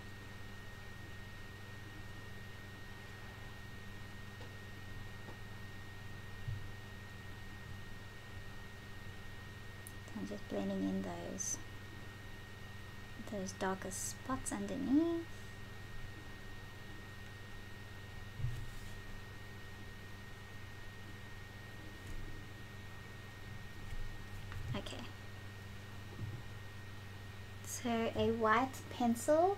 I'm just blending in those darker spots underneath. Okay. So a white pencil.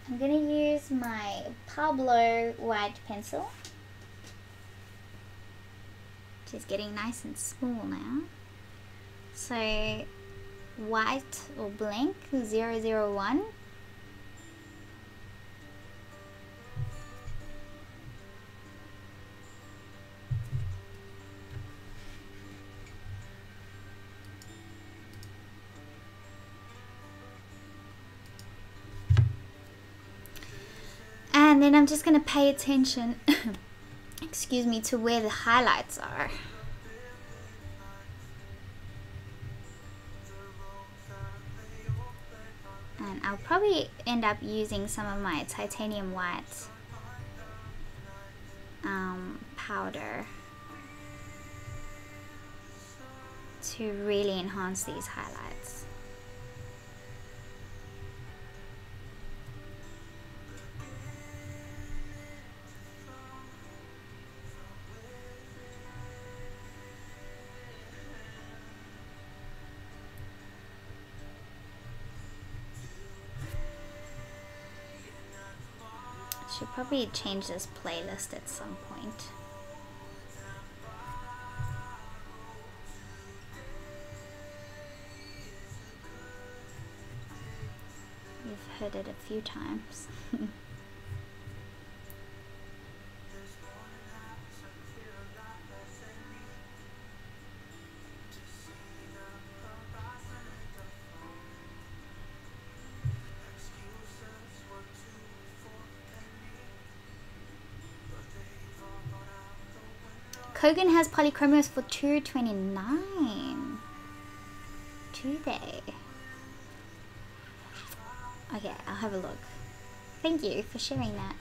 I'm going to use my Pablo white pencil, which is getting nice and small now. So white or blank 001. And then I'm just going to pay attention, excuse me, to where the highlights are. And I'll probably end up using some of my titanium white powder to really enhance these highlights. Should probably change this playlist at some point. You've heard it a few times. Kogan has polychromos for $2.29. Do they? Okay, I'll have a look. Thank you for sharing that.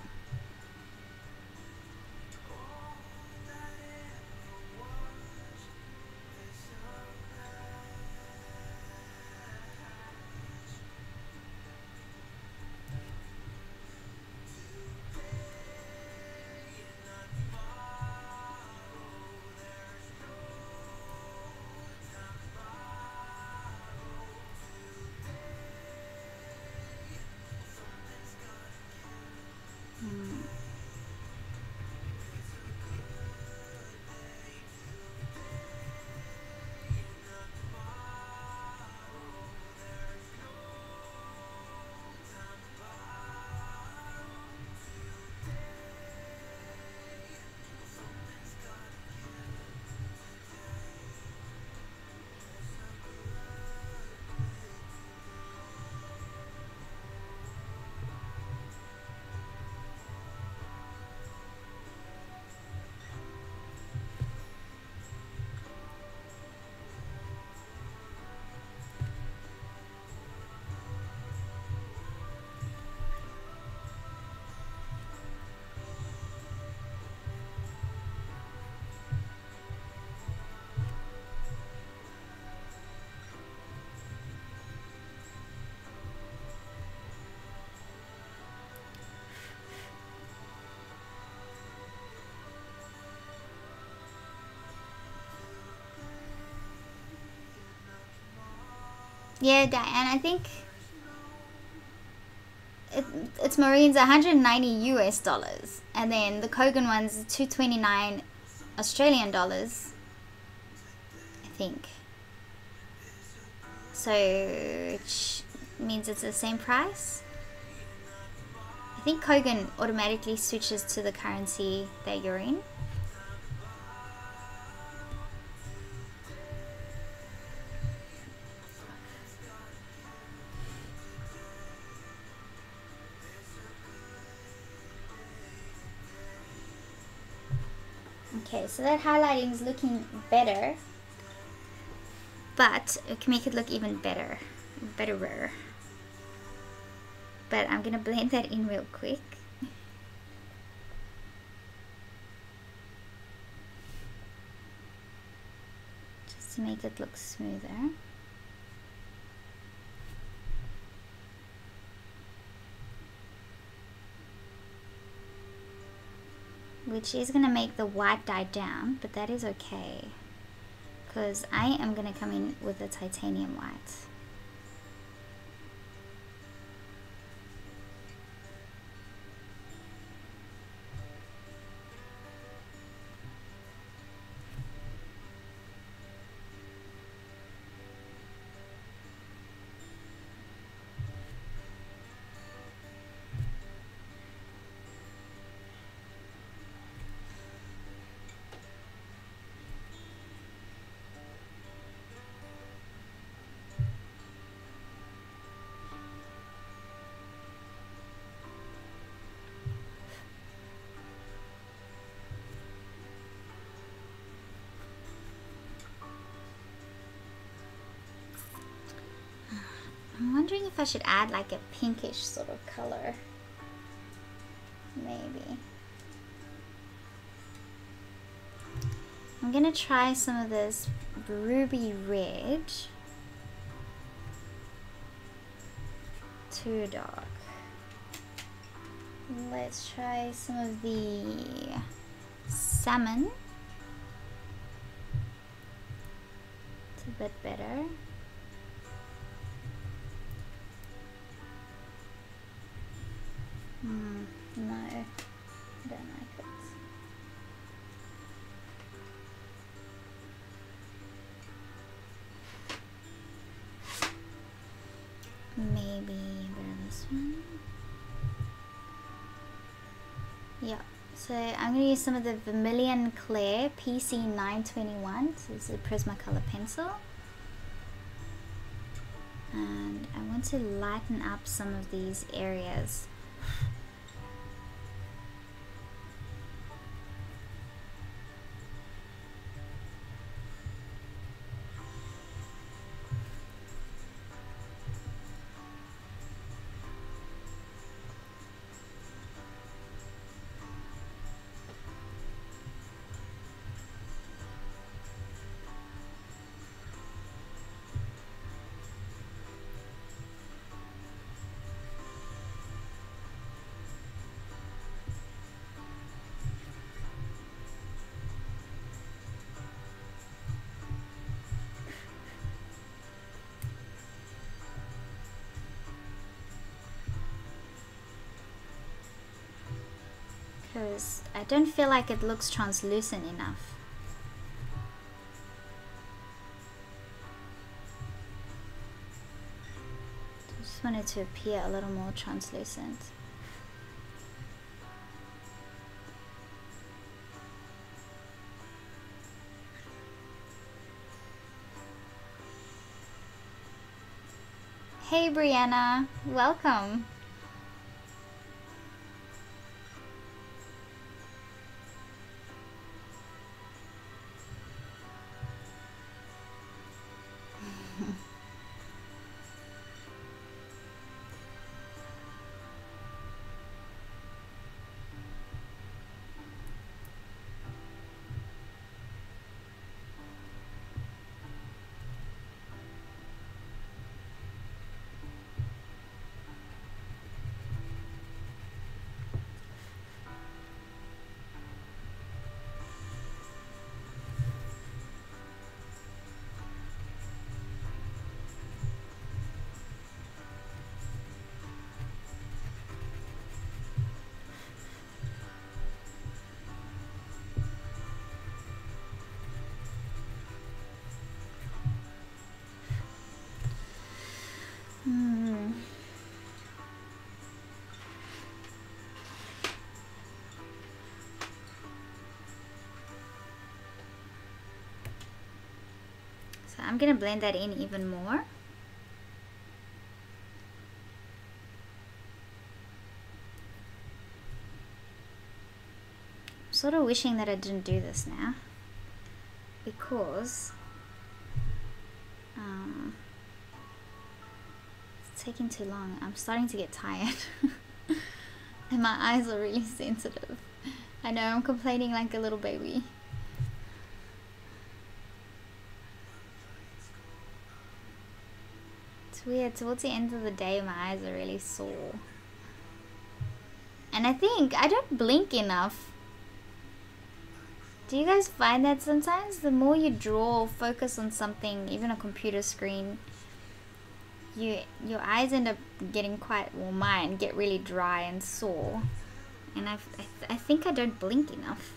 Yeah, Diane, I think It's Marine's 190 US dollars, and then the Kogan one's 229 Australian dollars, I think. So which means it's the same price. I think Kogan automatically switches to the currency that you're in. Okay, so that highlighting is looking better, but it can make it look even betterer. But I'm gonna blend that in real quick. Just to make it look smoother. Which is going to make the white die down, but that is okay, because I am going to come in with a titanium white. I'm wondering if I should add like a pinkish sort of color. Maybe. I'm gonna try some of this ruby red. Too dark. Let's try some of the salmon. It's a bit better. No, I don't like it. Maybe this one. Yeah, so I'm going to use some of the Vermilion Clear PC921. So this is a Prismacolor pencil. And I want to lighten up some of these areas. Because I don't feel like it looks translucent enough. I just want it to appear a little more translucent. Hey Brianna, welcome. I'm gonna blend that in even more. I'm sort of wishing that I didn't do this now, because it's taking too long. I'm starting to get tired. And my eyes are really sensitive. I know, I'm complaining like a little baby. It's weird, towards the end of the day my eyes are really sore. And I think I don't blink enough. Do you guys find that sometimes the more you draw or focus on something, even a computer screen, your eyes end up getting quite, well, mine get really dry and sore, and I think I don't blink enough.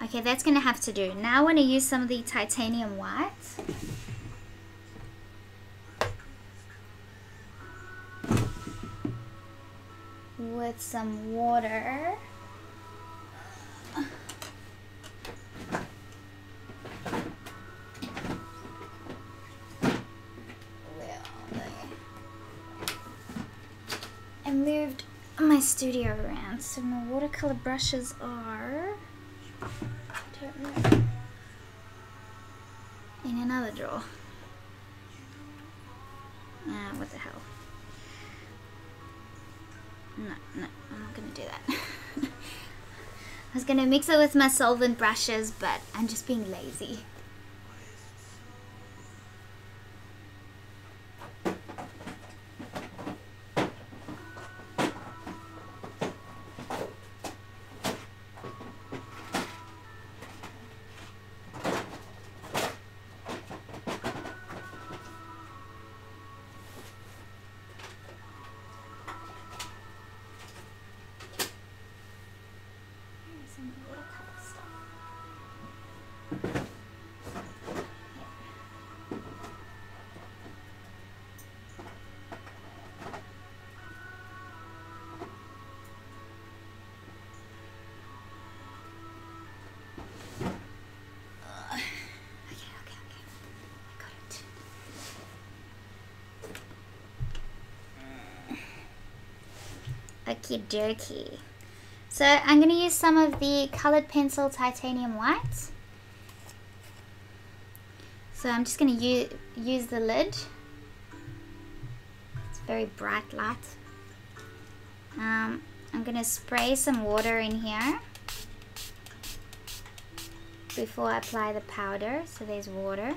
Okay, that's gonna have to do. Now I want to use some of the titanium white. With some water. I moved my studio around, so my watercolor brushes are, I don't know, in another drawer. What the hell? No, I'm not gonna do that. I was gonna mix it with my solvent brushes, but I'm just being lazy. Okie dokie. So I'm going to use some of the colored pencil titanium white. So I'm just going to use the lid. It's very bright light. I'm going to spray some water in here before I apply the powder. So there's water.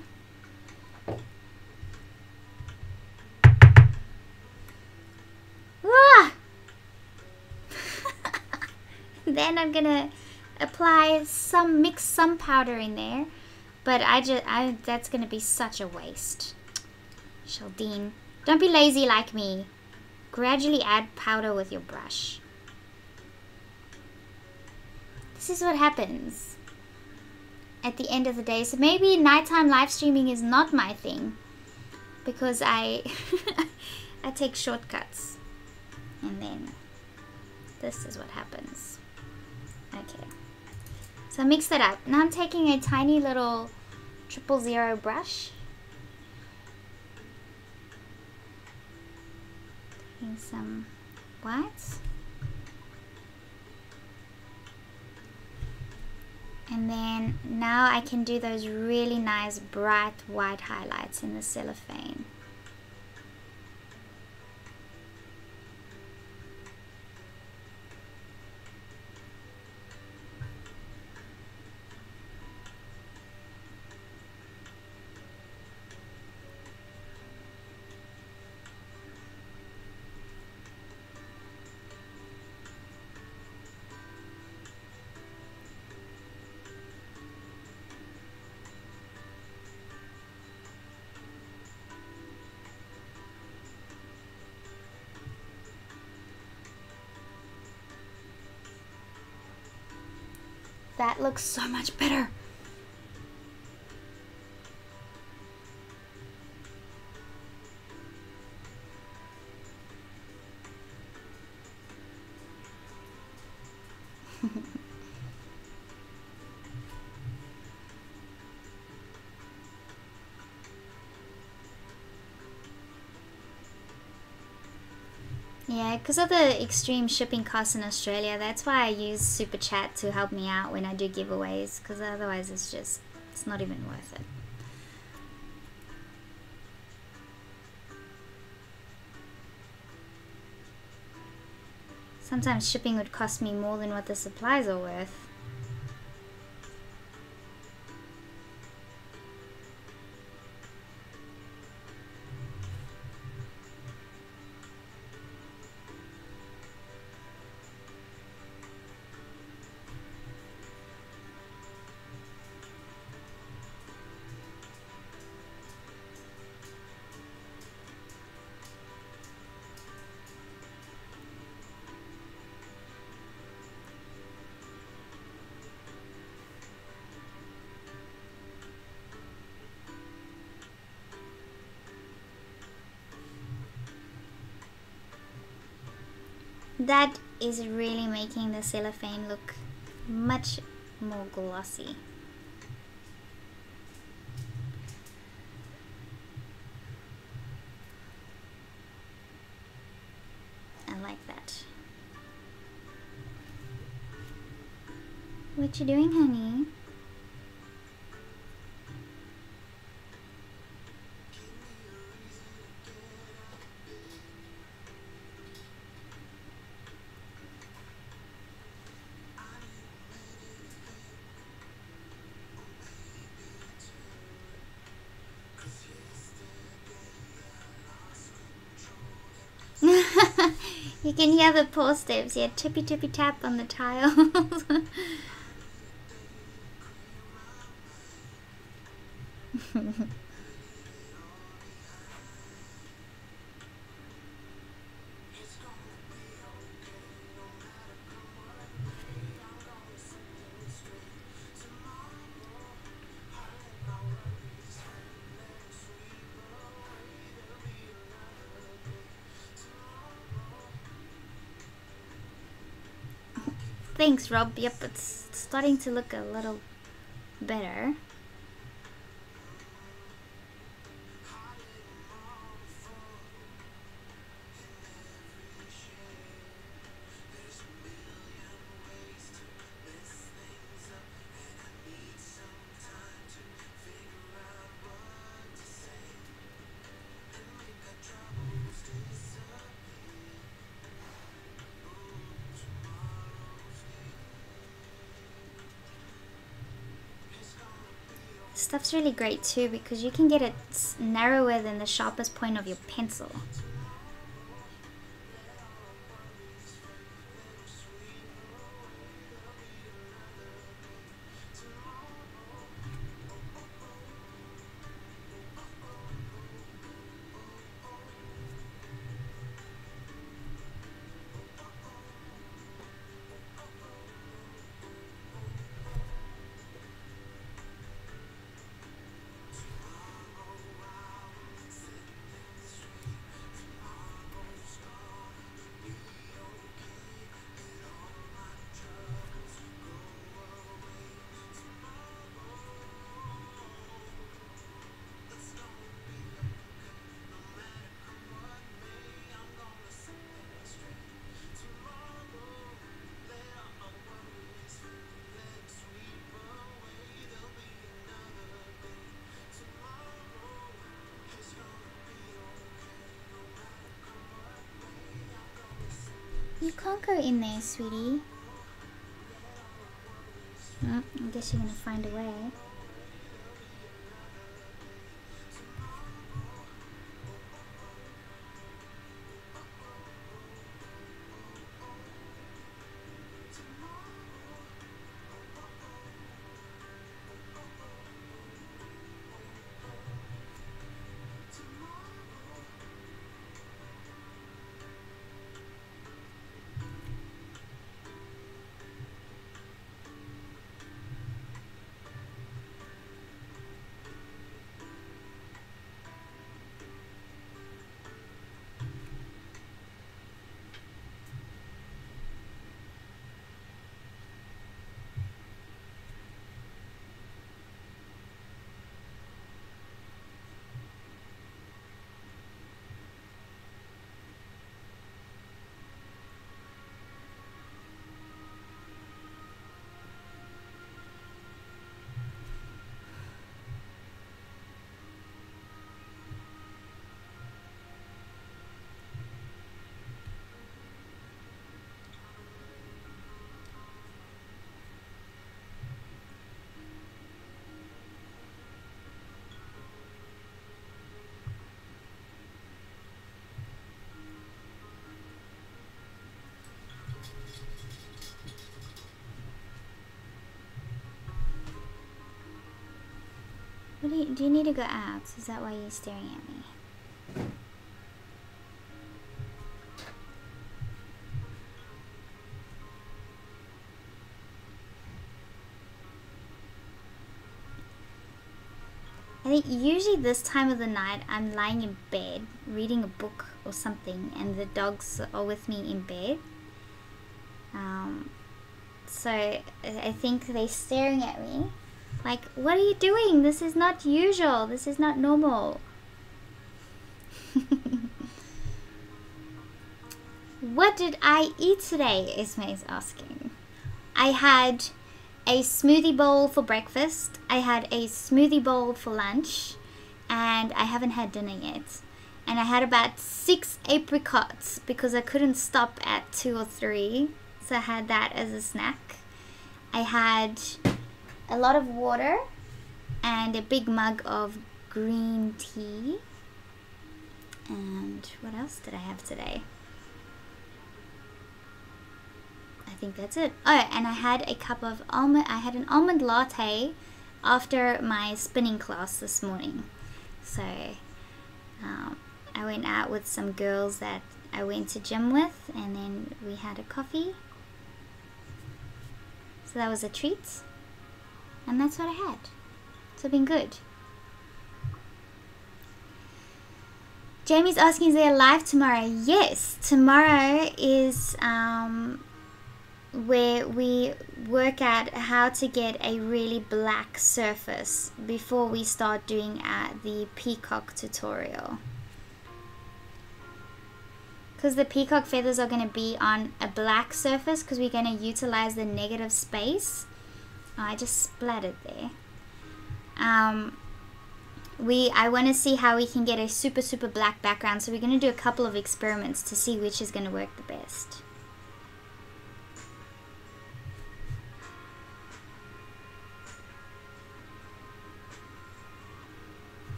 Then I'm gonna mix some powder in there, but that's gonna be such a waste. Sheldine, don't be lazy like me. Gradually add powder with your brush. This is what happens at the end of the day. So maybe nighttime live streaming is not my thing, because I take shortcuts, and then this is what happens. Okay, So mix that up. Now I'm taking a tiny little 000 brush. Taking some whites. And then now I can do those really nice bright white highlights in the cellophane. That looks so much better. Yeah, because of the extreme shipping costs in Australia, that's why I use Super Chat to help me out when I do giveaways, because otherwise it's not even worth it. Sometimes shipping would cost me more than what the supplies are worth. That is really making the cellophane look much more glossy. I like that. What you doing, honey? You can hear the paw steps, yeah, tippy tippy tap on the tiles. Thanks, Rob. Yep, it's starting to look a little better. Stuff's really great too because you can get it narrower than the sharpest point of your pencil. You can't go in there, sweetie. I guess you're gonna find a way. Do you need to go out? Is that why you're staring at me? I think usually this time of the night I'm lying in bed reading a book or something and the dogs are with me in bed. So I think they're staring at me. Like, what are you doing? This is not usual. This is not normal. What did I eat today? Ismay is asking. I had a smoothie bowl for breakfast. I had a smoothie bowl for lunch. And I haven't had dinner yet. And I had about 6 apricots because I couldn't stop at 2 or 3. So I had that as a snack. I had a lot of water and a big mug of green tea. And what else did I have today? I think that's it. Oh, and I had a cup of an almond latte after my spinning class this morning. So I went out with some girls that I went to gym with, and then we had a coffee. So that was a treat. And that's what I had. So it's been good. Jamie's asking, is there a live tomorrow? Yes, tomorrow is where we work out how to get a really black surface before we start doing the peacock tutorial. Because the peacock feathers are going to be on a black surface because we're going to utilize the negative space. Oh, I just splattered there. I want to see how we can get a super black background, so we're going to do a couple of experiments to see which is going to work the best.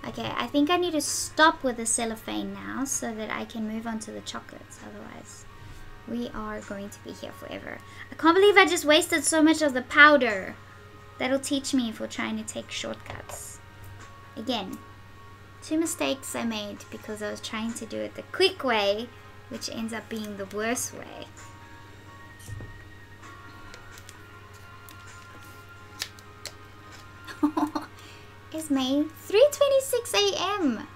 Okay, I think I need to stop with the cellophane now so that I can move on to the chocolates, otherwise we are going to be here forever. I can't believe I just wasted so much of the powder. That'll teach me if we're trying to take shortcuts. Again, 2 mistakes I made because I was trying to do it the quick way, which ends up being the worst way. It's May, 3:26 a.m.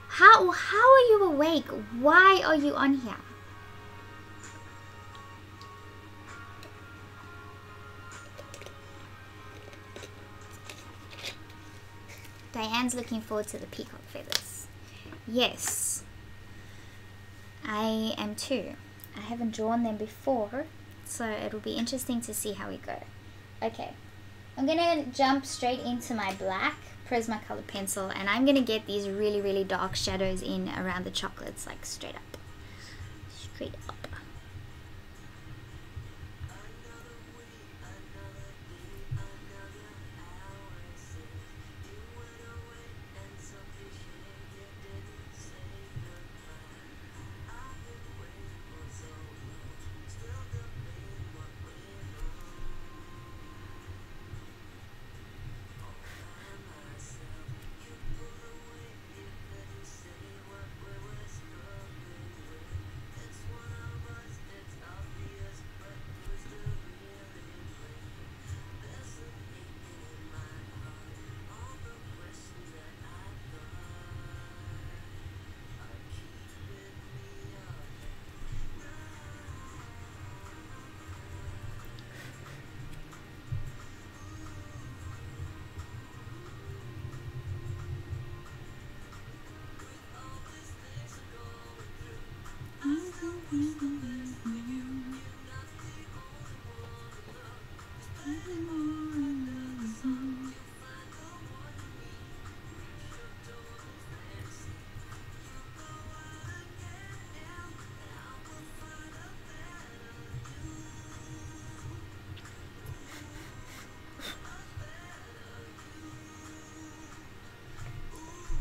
How are you awake? Why are you on here? Diane's looking forward to the peacock feathers. Yes, I am too. I haven't drawn them before, so it'll be interesting to see how we go. Okay, I'm gonna jump straight into my black Prismacolor pencil, and I'm gonna get these really dark shadows in around the chocolates, like straight up. Straight up.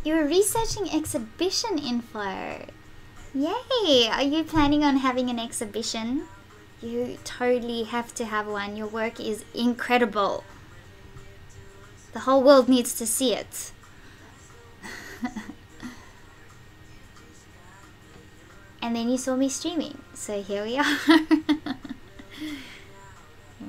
You're researching exhibition info. Yay! Are you planning on having an exhibition? You totally have to have one. Your work is incredible. The whole world needs to see it. And then you saw me streaming, so here we are. Yeah.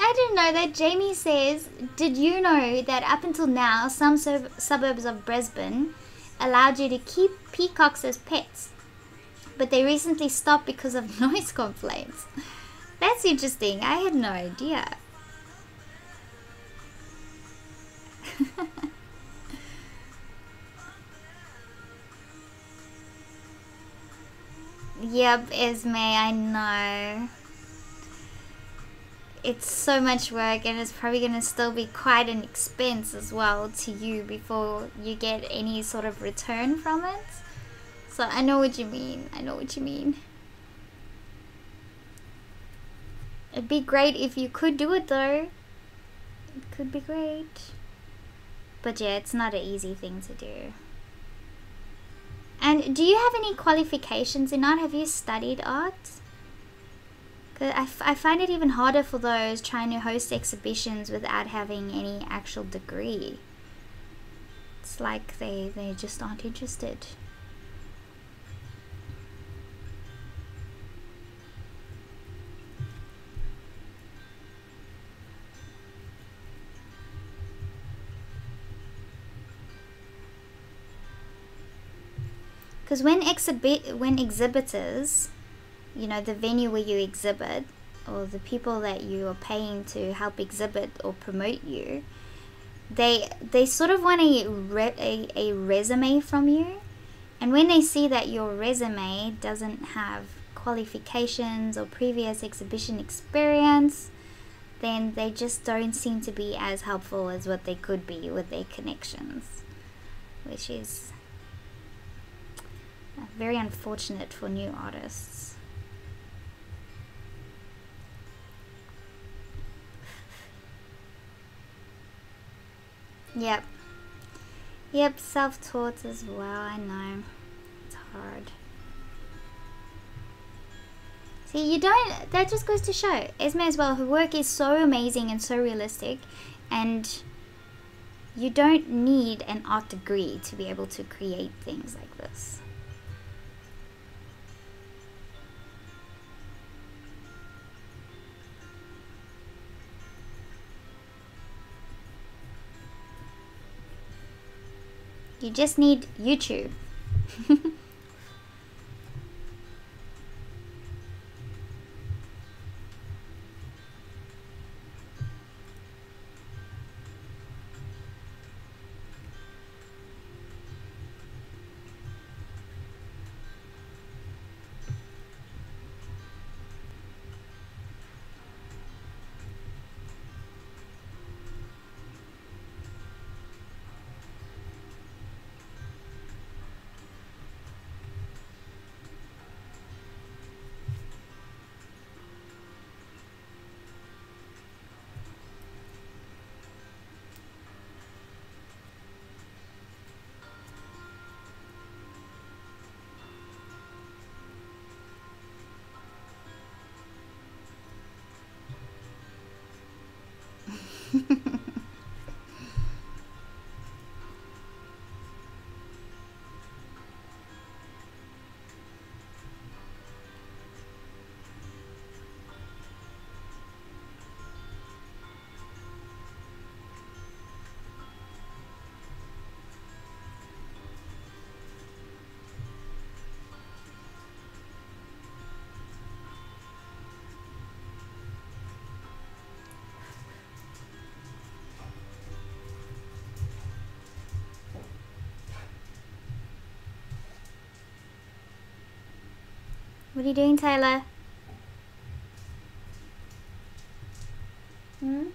I didn't know that. Jamie says, did you know that up until now some suburbs of Brisbane allowed you to keep peacocks as pets, but they recently stopped because of noise complaints? That's interesting. I had no idea. Yep, Esme, I know. It's so much work, and it's probably going to still be quite an expense as well to you before you get any sort of return from it. So I know what you mean. I know what you mean. It'd be great if you could do it though. It could be great. But yeah, it's not an easy thing to do. And do you have any qualifications in art? Have you studied art? I find it even harder for those trying to host exhibitions without having any actual degree. It's like they just aren't interested. Because when exhibitors, you know, the venue where you exhibit, or the people that you are paying to help exhibit or promote you, they sort of want a resume from you. And when they see that your resume doesn't have qualifications or previous exhibition experience, then they just don't seem to be as helpful as what they could be with their connections, which is very unfortunate for new artists. Yep, self-taught as well. I know it's hard. See, you don't, that just goes to show Esme as well, her work is so amazing and so realistic, and you don't need an art degree to be able to create things like this. You just need YouTube. What are you doing, Taylor? Hmm?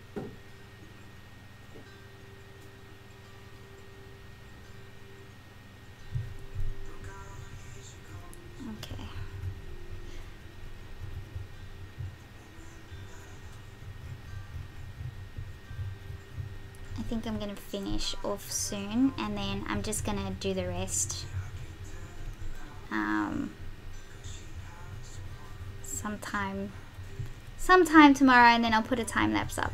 Okay. I think I'm gonna finish off soon, and then I'm just gonna do the rest sometime tomorrow, and then I'll put a time lapse up.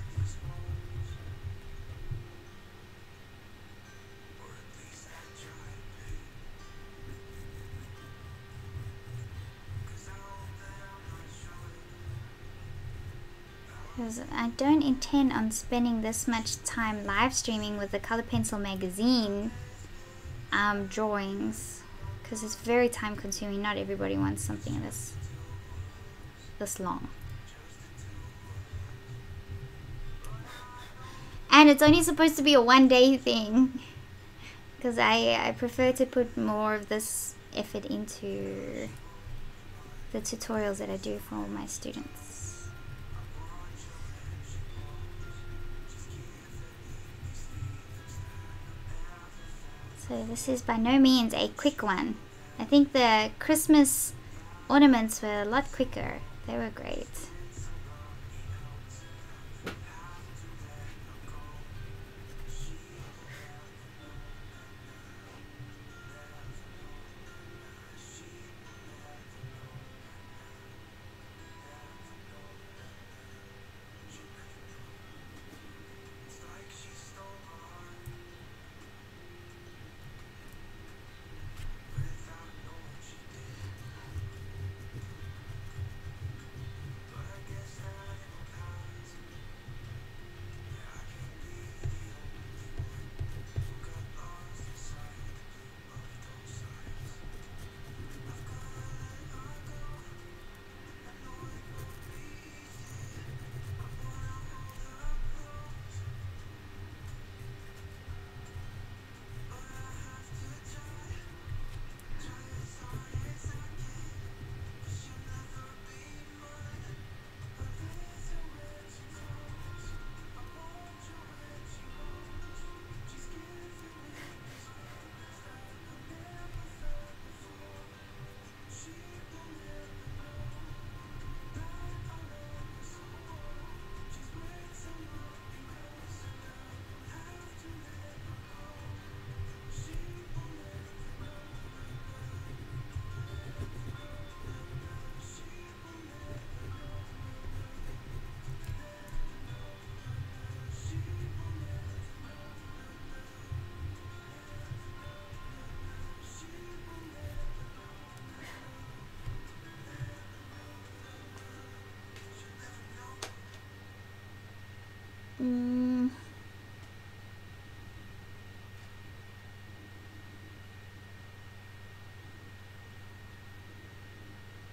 Because I don't intend on spending this much time live streaming with the Color Pencil magazine drawings, because it's very time consuming. Not everybody wants something this long. And it's only supposed to be a one-day thing, because I prefer to put more of this effort into the tutorials that I do for all my students. So this is by no means a quick one. I think the Christmas ornaments were a lot quicker. They were great.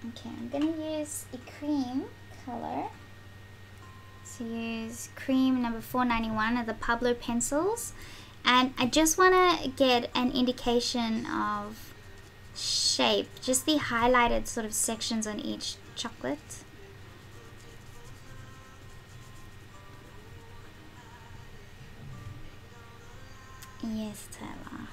Okay, I'm going to use a cream color. So use cream number 491 of the Pablo pencils. And I just want to get an indication of shape, just the highlighted sort of sections on each chocolate. Yes, Taylor.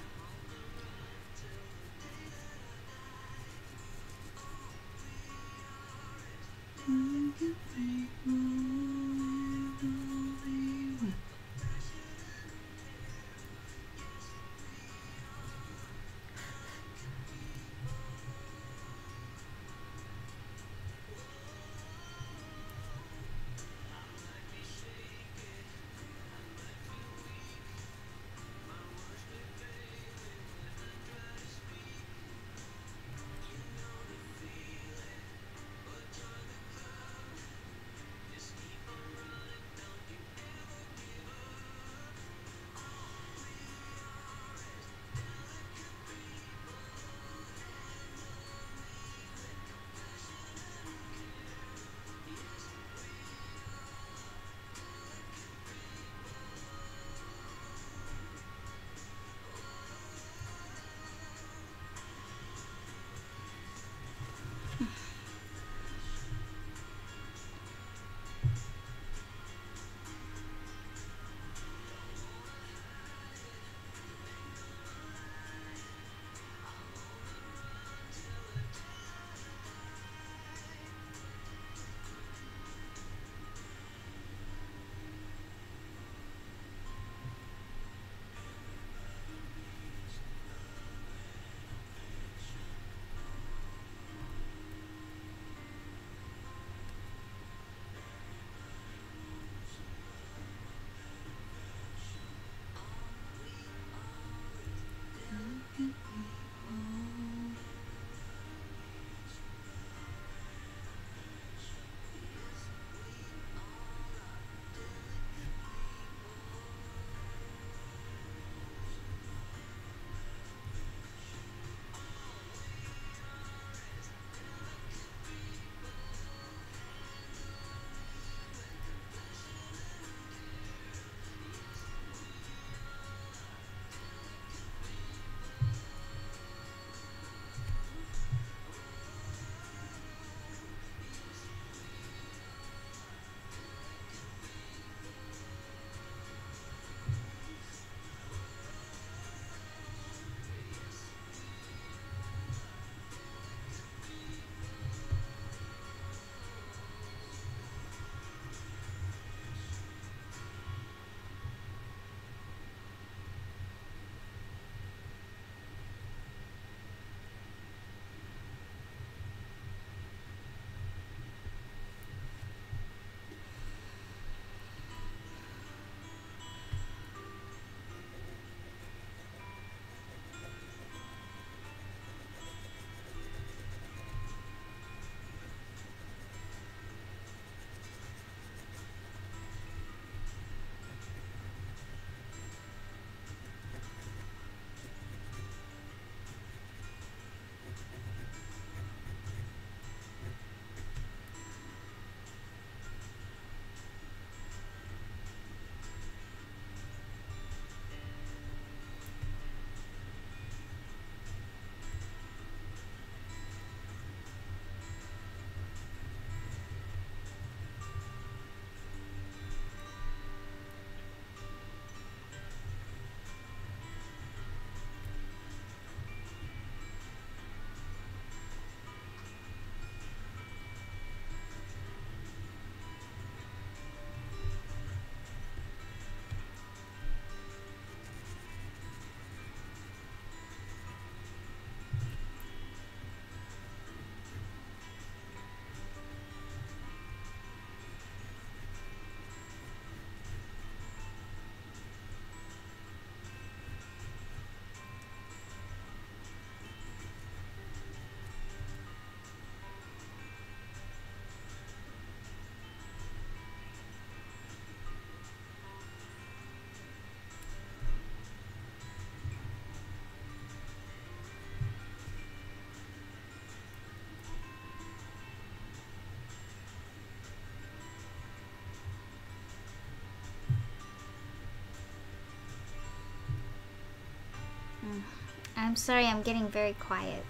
I'm sorry, I'm getting very quiet.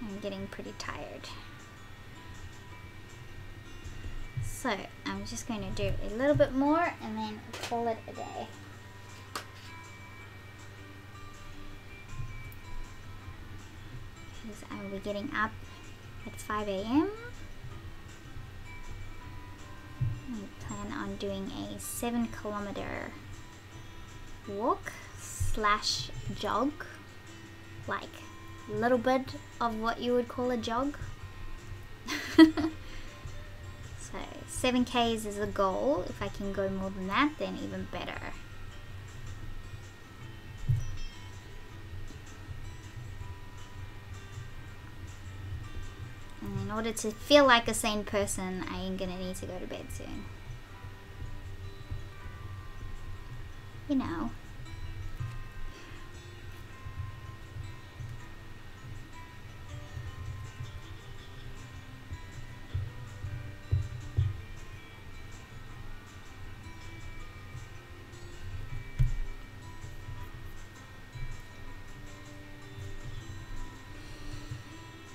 I'm getting pretty tired. So I'm just going to do a little bit more and then call it a day. Because I will be getting up at 5 a.m. I plan on doing a 7-kilometer walk / jog, like a little bit of what you would call a jog. So 7Ks is a goal. If I can go more than that, then even better. And in order to feel like a sane person, I am gonna need to go to bed soon. You know.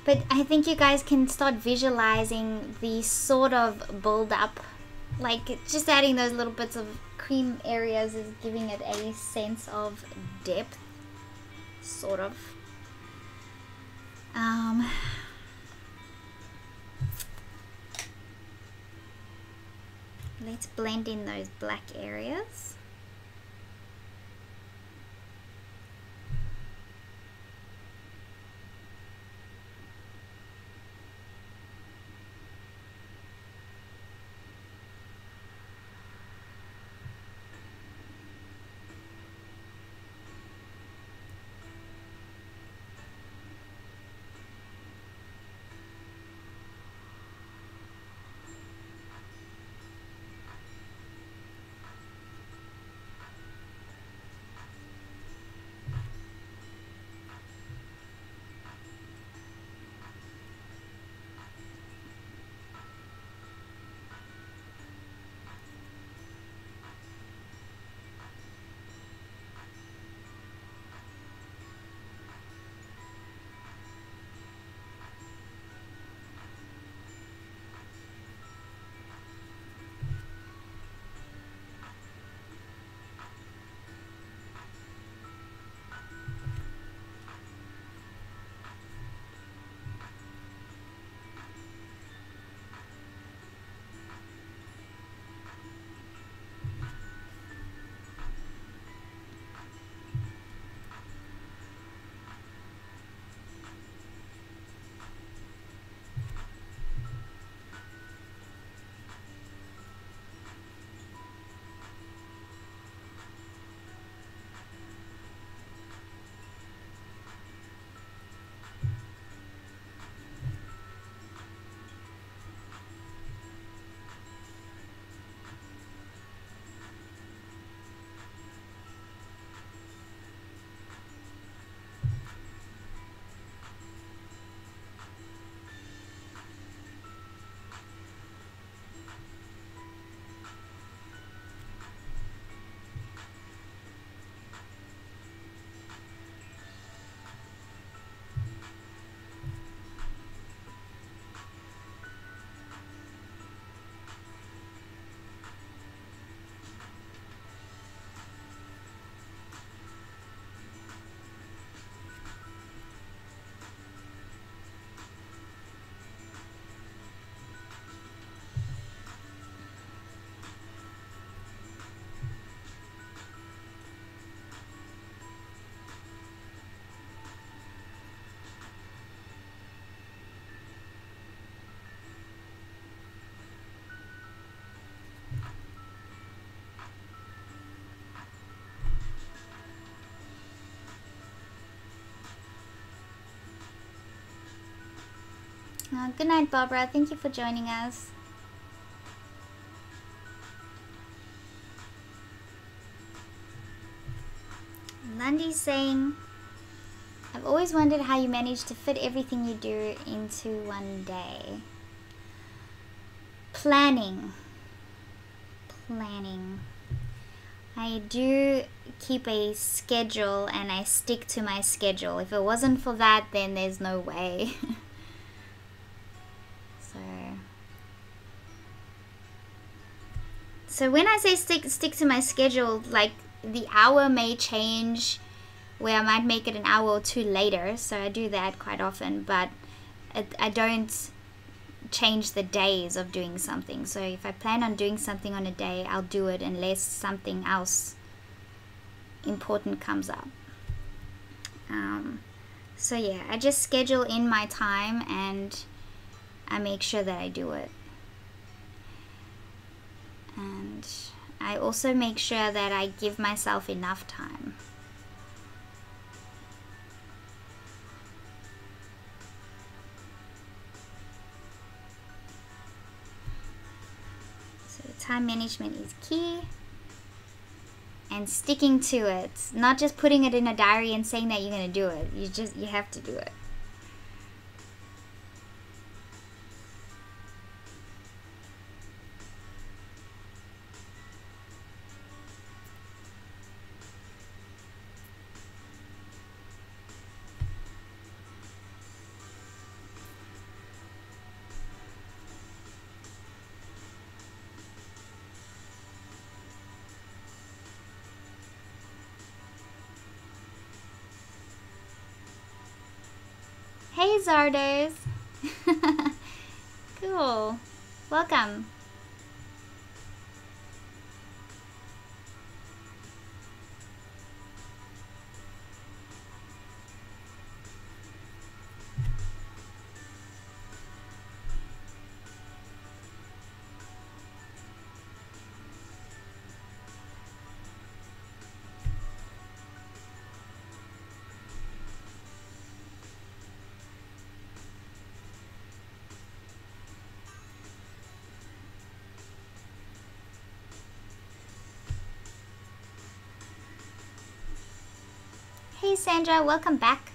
But I think you guys can start visualizing the sort of build up, like just adding those little bits of cream areas is giving it a sense of depth, sort of. Let's blend in those black areas. Good night, Barbara. Thank you for joining us. Lundy's saying, I've always wondered how you manage to fit everything you do into one day. Planning. I do keep a schedule and I stick to my schedule. If it wasn't for that, then there's no way. So when I say stick to my schedule, like the hour may change where I might make it an hour or two later. So I do that quite often, but I don't change the days of doing something. So if I plan on doing something on a day, I'll do it unless something else important comes up. So yeah, I just schedule in my time and I make sure that I do it. And I also make sure that I give myself enough time. So time management is key. And sticking to it. Not just putting it in a diary and saying that you're going to do it. You have to do it. Hey Zardos! Cool. Welcome. Hey Sandra, welcome back.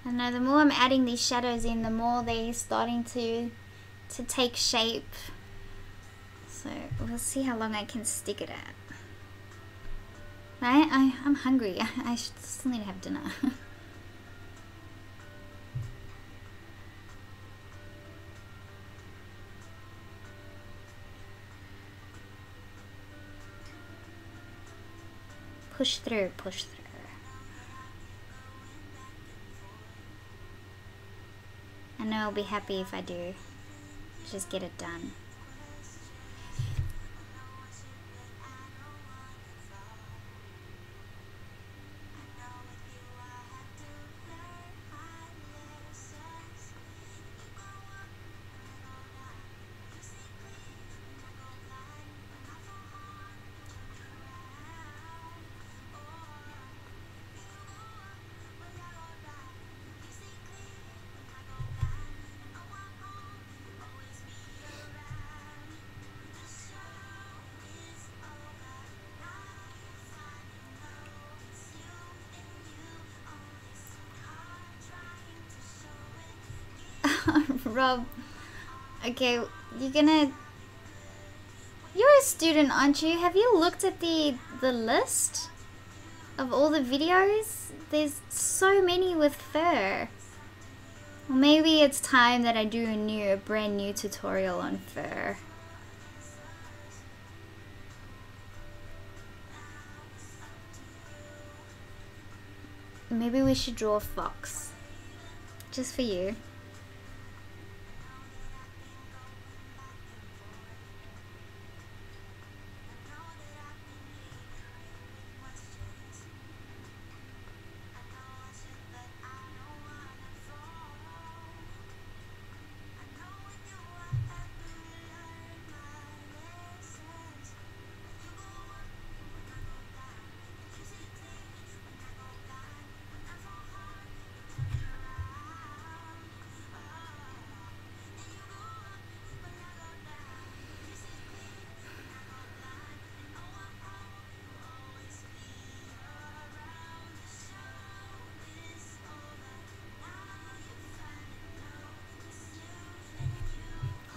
I know the more I'm adding these shadows in, the more they're starting to take shape. So we'll see how long I can stick it at. Right? I'm hungry. I still need to have dinner. Push through, push through. I know I'll be happy if I do. Just get it done. Rob, okay, you're a student, aren't you? Have you looked at the list of all the videos? There's so many with fur. Well, maybe it's time that I do a brand new tutorial on fur. Maybe we should draw a fox. Just for you.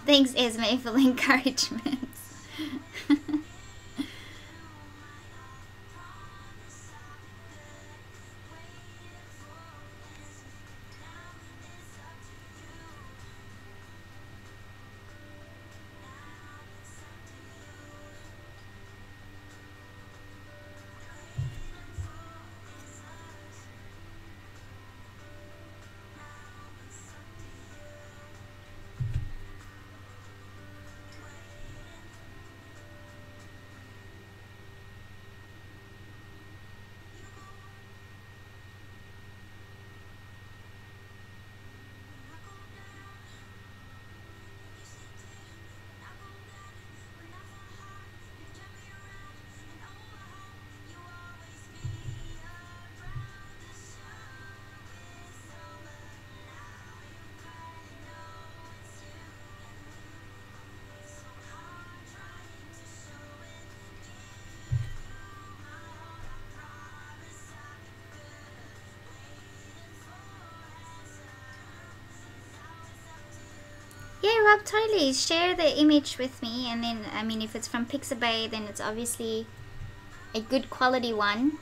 Thanks, Esme, for the encouragement. Yeah, Rob, totally. Share the image with me, and then, I mean, if it's from Pixabay, then it's obviously a good quality one.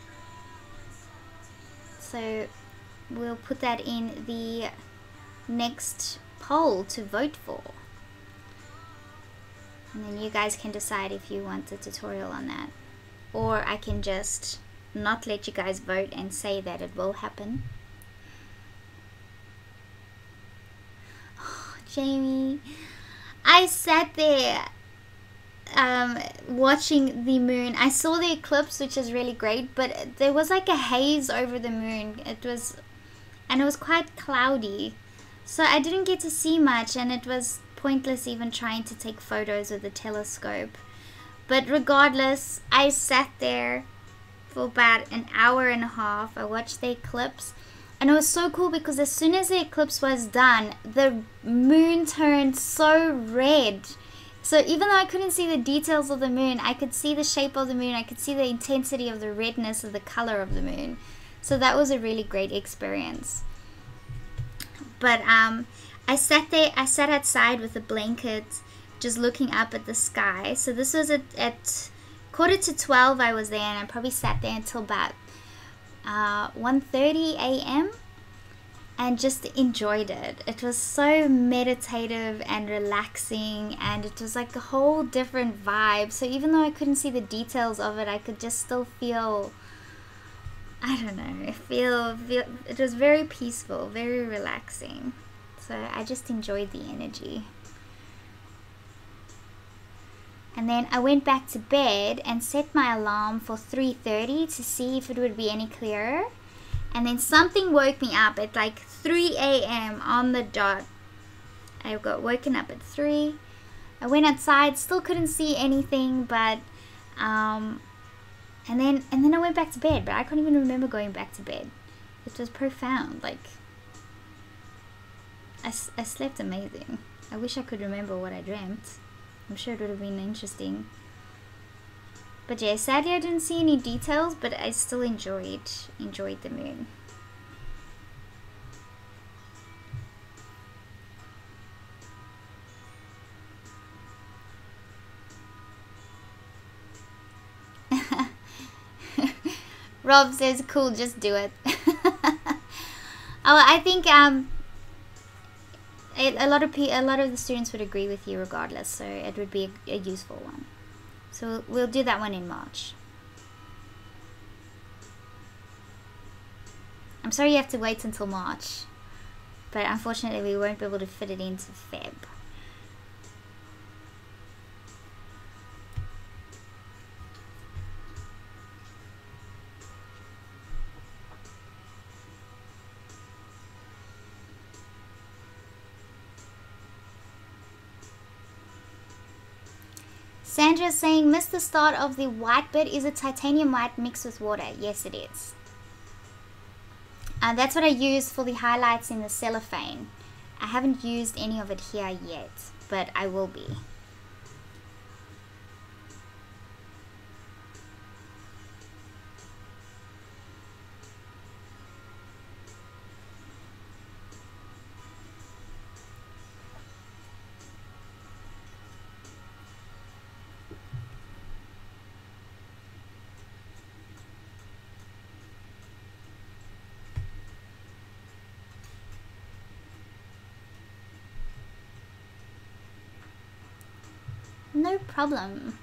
So we'll put that in the next poll to vote for. And then you guys can decide if you want a tutorial on that. Or I can just not let you guys vote and say that it will happen. Jamie, I sat there watching the moon. I saw the eclipse, which is really great, but there was like a haze over the moon. It was quite cloudy, so I didn't get to see much, and it was pointless even trying to take photos with a telescope. But regardless, I sat there for about an hour and a half. I watched the eclipse. And it was so cool because as soon as the eclipse was done, the moon turned so red. So even though I couldn't see the details of the moon, I could see the shape of the moon. I could see the intensity of the redness of the color of the moon. So that was a really great experience. But I sat there, I sat outside with a blanket, just looking up at the sky. So this was at 11:45 I was there, and I probably sat there until about 1:30 a.m. and just enjoyed it. It was so meditative and relaxing, and it was like a whole different vibe. So even though I couldn't see the details of it, I could just still feel, I don't know, feel it was very peaceful, very relaxing. So I just enjoyed the energy. And then I went back to bed and set my alarm for 3:30 to see if it would be any clearer. And then something woke me up at like 3 a.m. on the dot. I got woken up at 3. I went outside, still couldn't see anything, but and then I went back to bed, but I couldn't even remember going back to bed. It was profound. Like I slept amazing. I wish I could remember what I dreamt. I'm sure it would have been interesting. But yeah, sadly I didn't see any details, but I still enjoyed the moon. Rob says, cool, just do it. I think a lot of the students would agree with you regardless, so it would be a useful one. So we'll do that one in March. I'm sorry you have to wait until March, but unfortunately we won't be able to fit it into Feb. Sandra's saying, missed the start of the white bit. Is it titanium white mixed with water? Yes, it is. And that's what I use for the highlights in the cellophane. I haven't used any of it here yet, but I will be. No problem.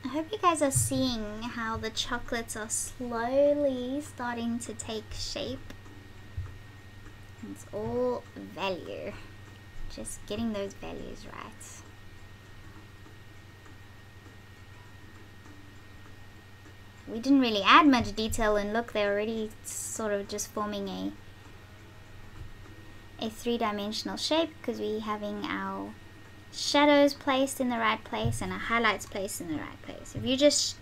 I hope you guys are seeing how the chocolates are slowly starting to take shape. It's all value. Just getting those values right. We didn't really add much detail, and look, they're already sort of just forming a three-dimensional shape because we're having our shadows placed in the right place and our highlights placed in the right place. If you just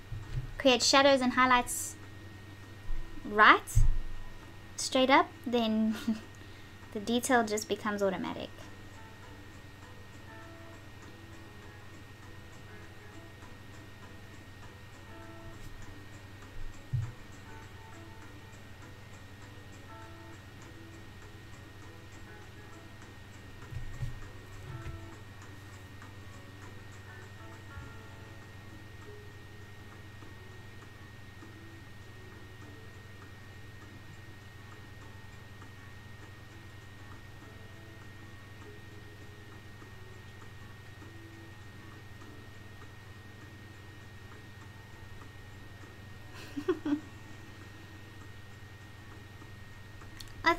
create shadows and highlights right, straight up, then the detail just becomes automatic.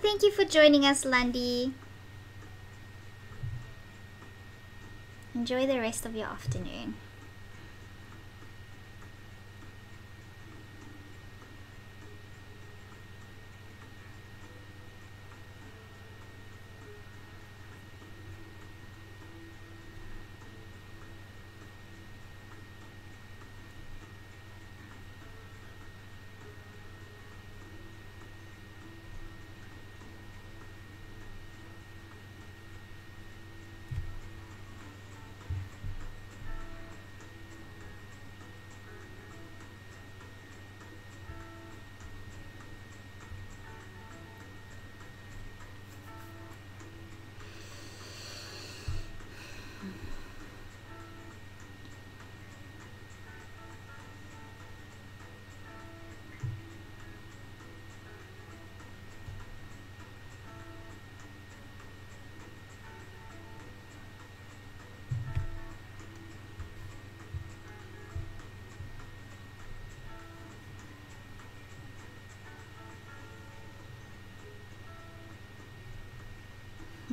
Thank you for joining us, Lundy. Enjoy the rest of your afternoon.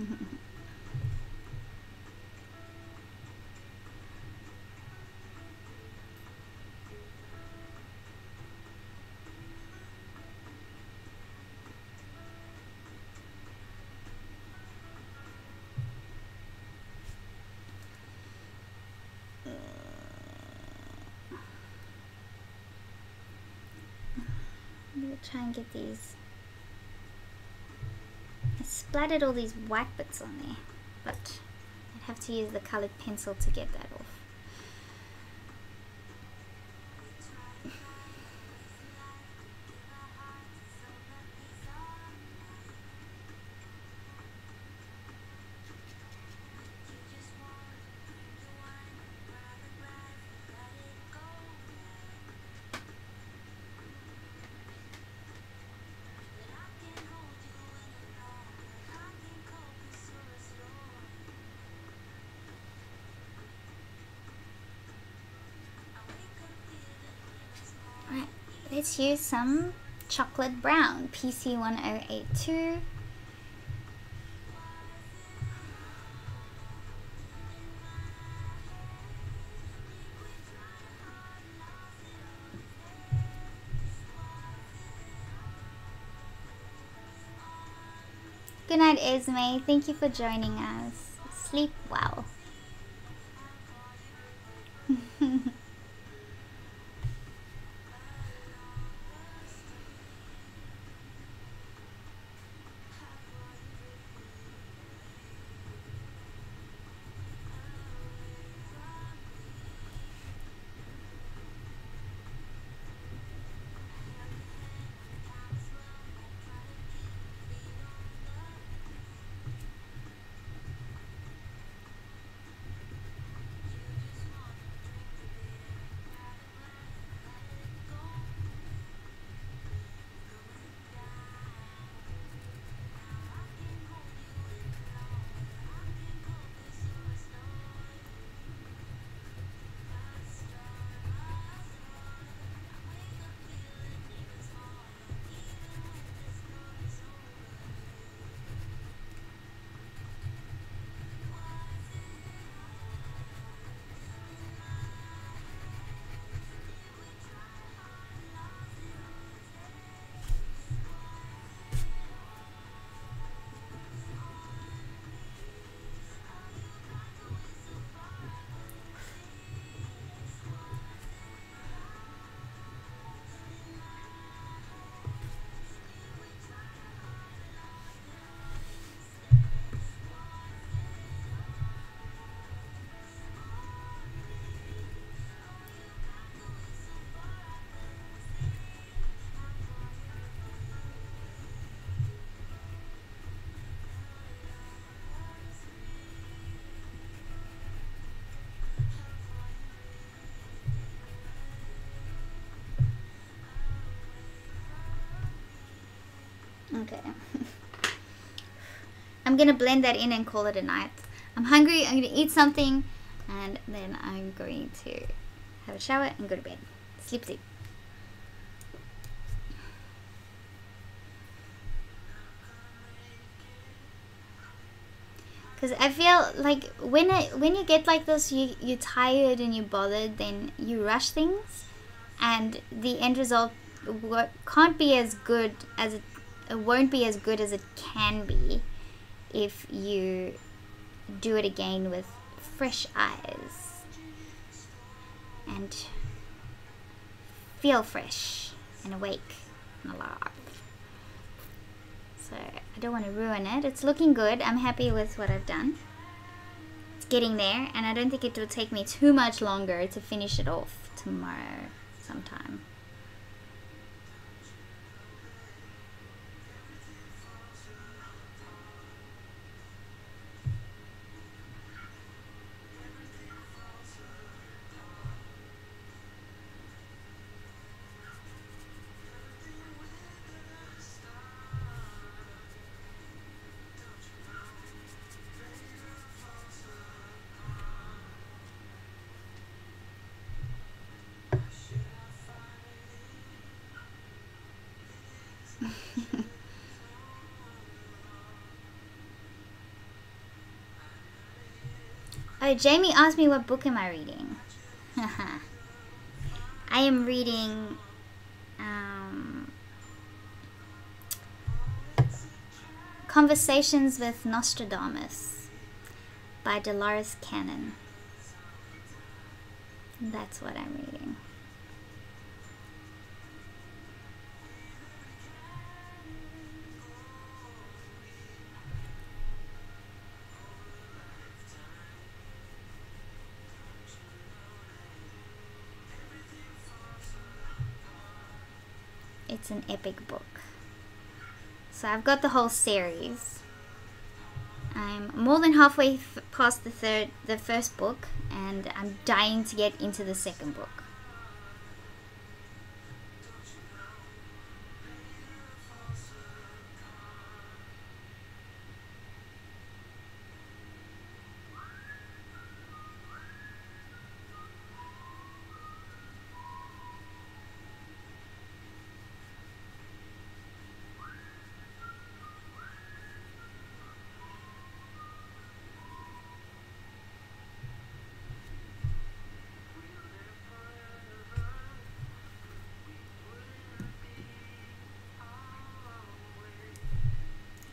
I'm gonna try and get these. I splattered all these white bits on there, but I'd have to use the colored pencil to get that off. Let's use some chocolate brown, PC1082. Good night, Esme. Thank you for joining us. Sleep well. Okay. I'm gonna blend that in and call it a night. I'm hungry, I'm gonna eat something, and then I'm going to have a shower and go to bed. Sleep, sleep. Because I feel like when you get like this, you're tired and you're bothered, then you rush things, and the end result can't be as good as it won't be as good as it can be if you do it again with fresh eyes and feel fresh and awake and alive. So I don't want to ruin it. It's looking good. I'm happy with what I've done. It's getting there, and I don't think it will take me too much longer to finish it off tomorrow sometime. Oh, Jamie asked me what book am I reading. I am reading Conversations with Nostradamus by Dolores Cannon. That's what I'm reading. It's an epic book. So I've got the whole series. I'm more than halfway past the first book, and I'm dying to get into the second book.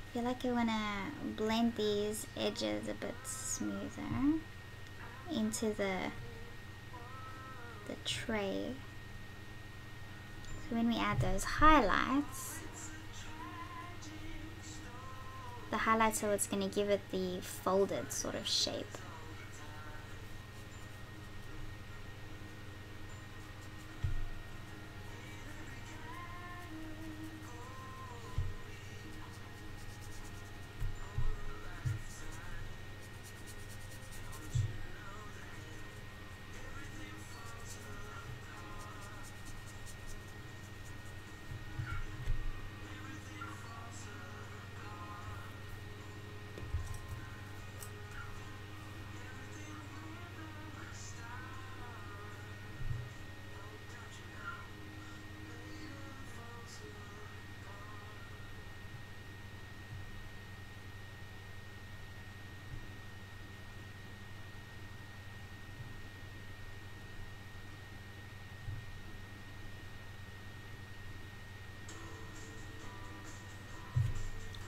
I feel like I want to blend these edges a bit smoother into the tray. So when we add those highlights, the highlighter, it's going to give it the folded sort of shape.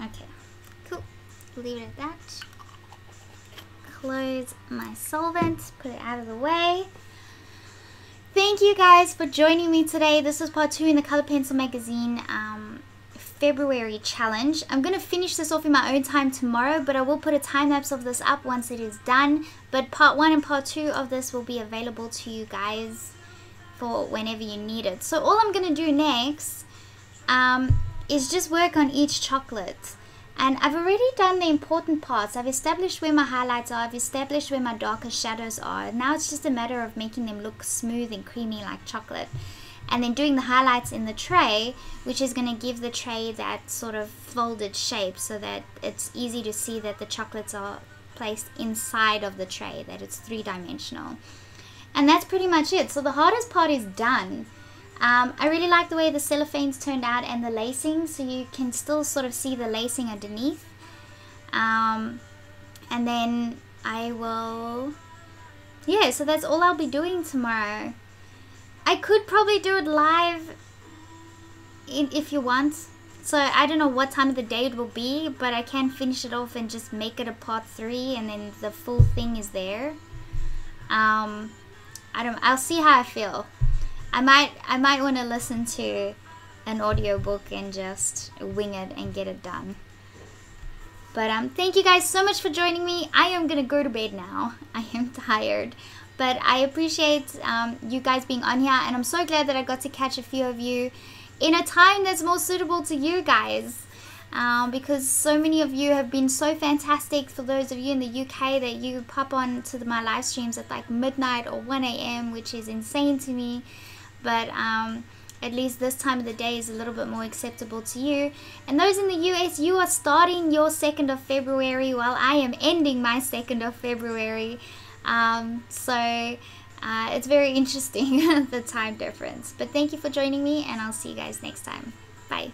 Okay, cool. Leave it at that. Close my solvent, put it out of the way. Thank you guys for joining me today. This was part 2 in the Color Pencil Magazine February challenge. I'm going to finish this off in my own time tomorrow, but I will put a time lapse of this up once it is done. But part 1 and part 2 of this will be available to you guys for whenever you need it. So all I'm going to do next is just work on each chocolate. And I've already done the important parts. I've established where my highlights are. I've established where my darker shadows are. Now it's just a matter of making them look smooth and creamy like chocolate. And then doing the highlights in the tray, which is going to give the tray that sort of folded shape so that it's easy to see that the chocolates are placed inside of the tray, that it's 3-dimensional. And that's pretty much it. So the hardest part is done. I really like the way the cellophanes turned out and the lacing, so you can still sort of see the lacing underneath. And then I will, yeah, so that's all I'll be doing tomorrow. I could probably do it live if you want. So I don't know what time of the day it will be, but I can finish it off and just make it a part 3 and then the full thing is there. I'll see how I feel. I might want to listen to an audiobook and just wing it and get it done. But thank you guys so much for joining me. I am gonna go to bed now. I am tired, but I appreciate you guys being on here, and I'm so glad that I got to catch a few of you in a time that's more suitable to you guys. Because so many of you have been so fantastic. For those of you in the UK that you pop on to my live streams at like midnight or 1 a.m, which is insane to me. But at least this time of the day is a little bit more acceptable to you. And those in the US, you are starting your 2nd of February while I am ending my 2nd of February. So it's very interesting, the time difference. But thank you for joining me, and I'll see you guys next time. Bye.